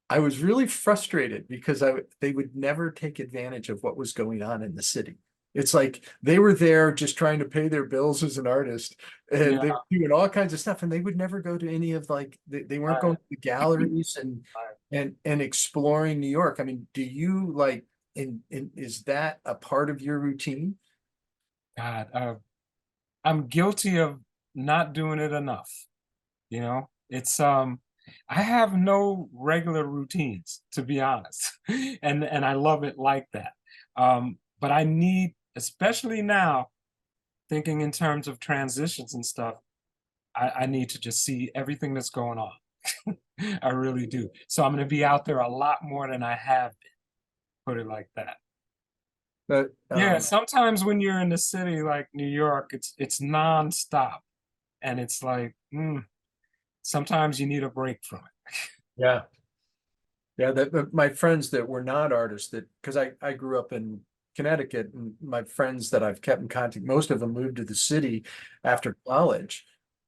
I was really frustrated because they would never take advantage of what was going on in the city. It's like they were there just trying to pay their bills as an artist, and they were doing all kinds of stuff, and they would never go to any of they weren't going to the galleries and exploring New York. I mean, do you is that a part of your routine? God, I'm guilty of not doing it enough. It's I have no regular routines, to be honest, and I love it like that. But I need, especially now, thinking in terms of transitions and stuff, I need to just see everything that's going on. I really do. So I'm going to be out there a lot more than I have been, put it like that. But Yeah, sometimes when you're in the city like New York, it's nonstop, and it's like sometimes you need a break from it. yeah, my friends that were not artists, because I grew up in Connecticut, and my friends that I've kept in contact, most of them moved to the city after college.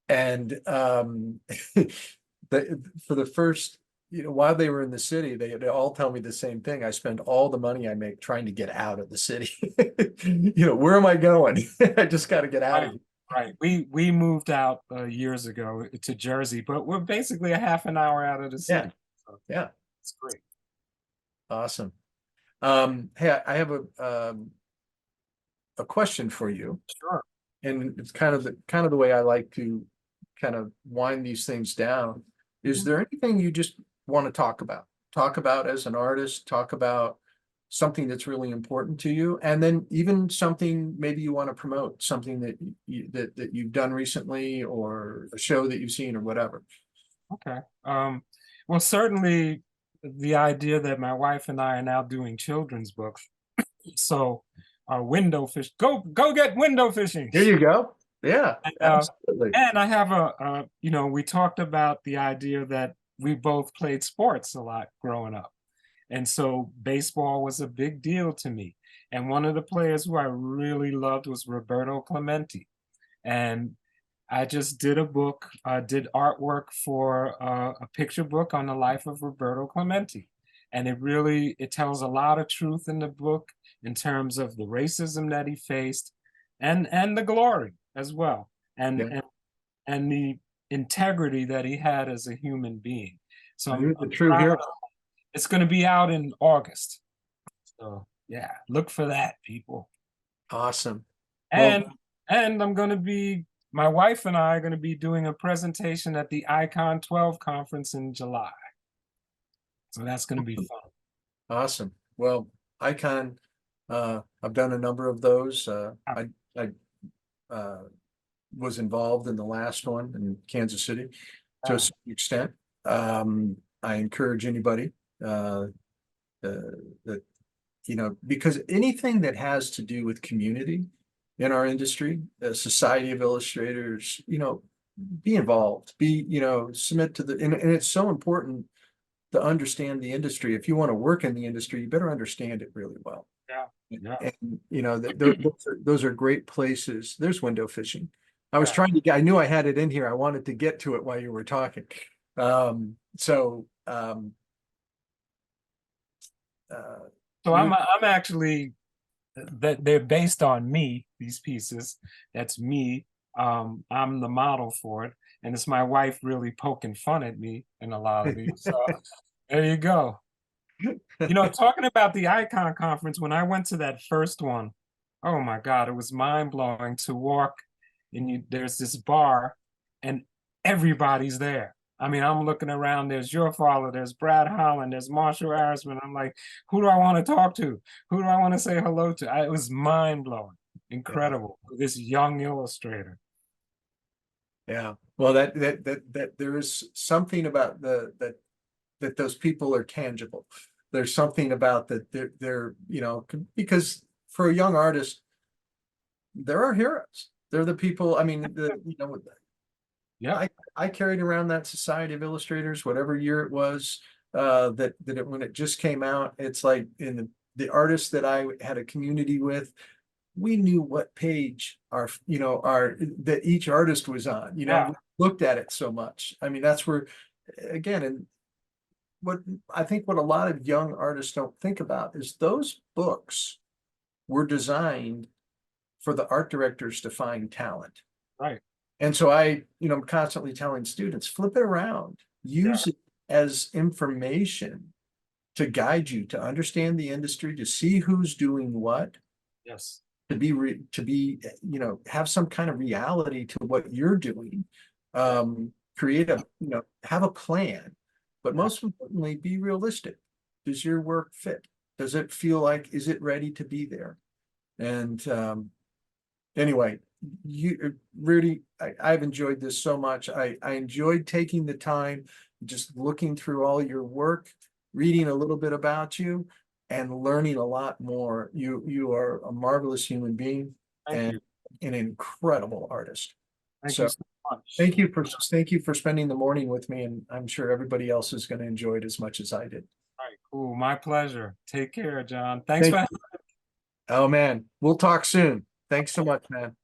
And for the first, while they were in the city, they all tell me the same thing. I spend all the money I make trying to get out of the city. Where am I going? I just got to get out of here. Right. We moved out years ago to Jersey, but we're basically a half an hour out of the city. So Yeah. it's great. Awesome. Hey, I have a question for you. Sure. And it's kind of the way I like to kind of wind these things down. Is there anything you just want to talk about? Talk about as an artist, talk about something that's really important to you, and then even something maybe you want to promote, something that you've done recently, or a show that you've seen, or whatever. Okay. Well, certainly the idea that my wife and I are now doing children's books. So window fish, go get window fishing. There you go. Yeah, absolutely. And I have we talked about the idea that we both played sports a lot growing up. And so baseball was a big deal to me. And one of the players who I really loved was Roberto Clemente. And I just did a book, did artwork for a picture book on the life of Roberto Clemente. And it tells a lot of truth in the book in terms of the racism that he faced and the glory as well. And the integrity that he had as a human being. So I'm true hero. It's going to be out in August. So yeah, look for that, people. Awesome. And I'm going to be, my wife and I are going to be doing a presentation at the Icon 12 conference in July. So that's going to be fun. Awesome. Well, Icon, I've done a number of those. I was involved in the last one in Kansas City to a certain extent. I encourage anybody that because anything that has to do with community in our industry, the Society of Illustrators, be involved, submit to and it's so important to understand the industry. If you want to work in the industry, you better understand it really well. Yeah. And those are great places. There's window fishing. I was trying to I knew I had it in here. I wanted to get to it while you were talking. So I'm actually, that they're based on me, these pieces. That's me. I'm the model for it. And it's my wife really poking fun at me in a lot of these. So there you go. Talking about the Icon conference, when I went to that first one, oh my God, it was mind-blowing to walk and there's this bar and everybody's there. I mean, I'm looking around, there's your father, there's Brad Holland, there's Marshall Arisman. I'm like, who do I want to talk to? Who do I want to say hello to? It was mind-blowing. incredible. This young illustrator. Yeah. Well, that there is something about that those people are tangible. There's something about that they're, you know, because for a young artist, there are heroes. They're the people, I mean, you know, Yeah, I carried around that Society of Illustrators, whatever year it was, when it just came out, it's like in the artists that I had a community with, we knew what page that each artist was on, you know, yeah, we looked at it so much. I mean, that's where, again, and what I think what a lot of young artists don't think about is those books were designed for the art directors to find talent. right. And so I'm constantly telling students, flip it around, Yeah, use it as information to guide you to understand the industry, to see who's doing what, yes, have some kind of reality to what you're doing. Create have a plan, but yeah. most importantly, be realistic. Does your work fit? Does it feel like, is it ready to be there? And anyway, Rudy, I've enjoyed this so much. I enjoyed taking the time, just looking through all your work, reading a little bit about you, and learning a lot more. You are a marvelous human being Thank and you. an incredible artist. Thank you So so much. thank you for spending the morning with me, and I'm sure everybody else is going to enjoy it as much as I did. All right, cool. My pleasure. Take care, John. Thanks Thank for you. Oh man, we'll talk soon. Thanks so much, man.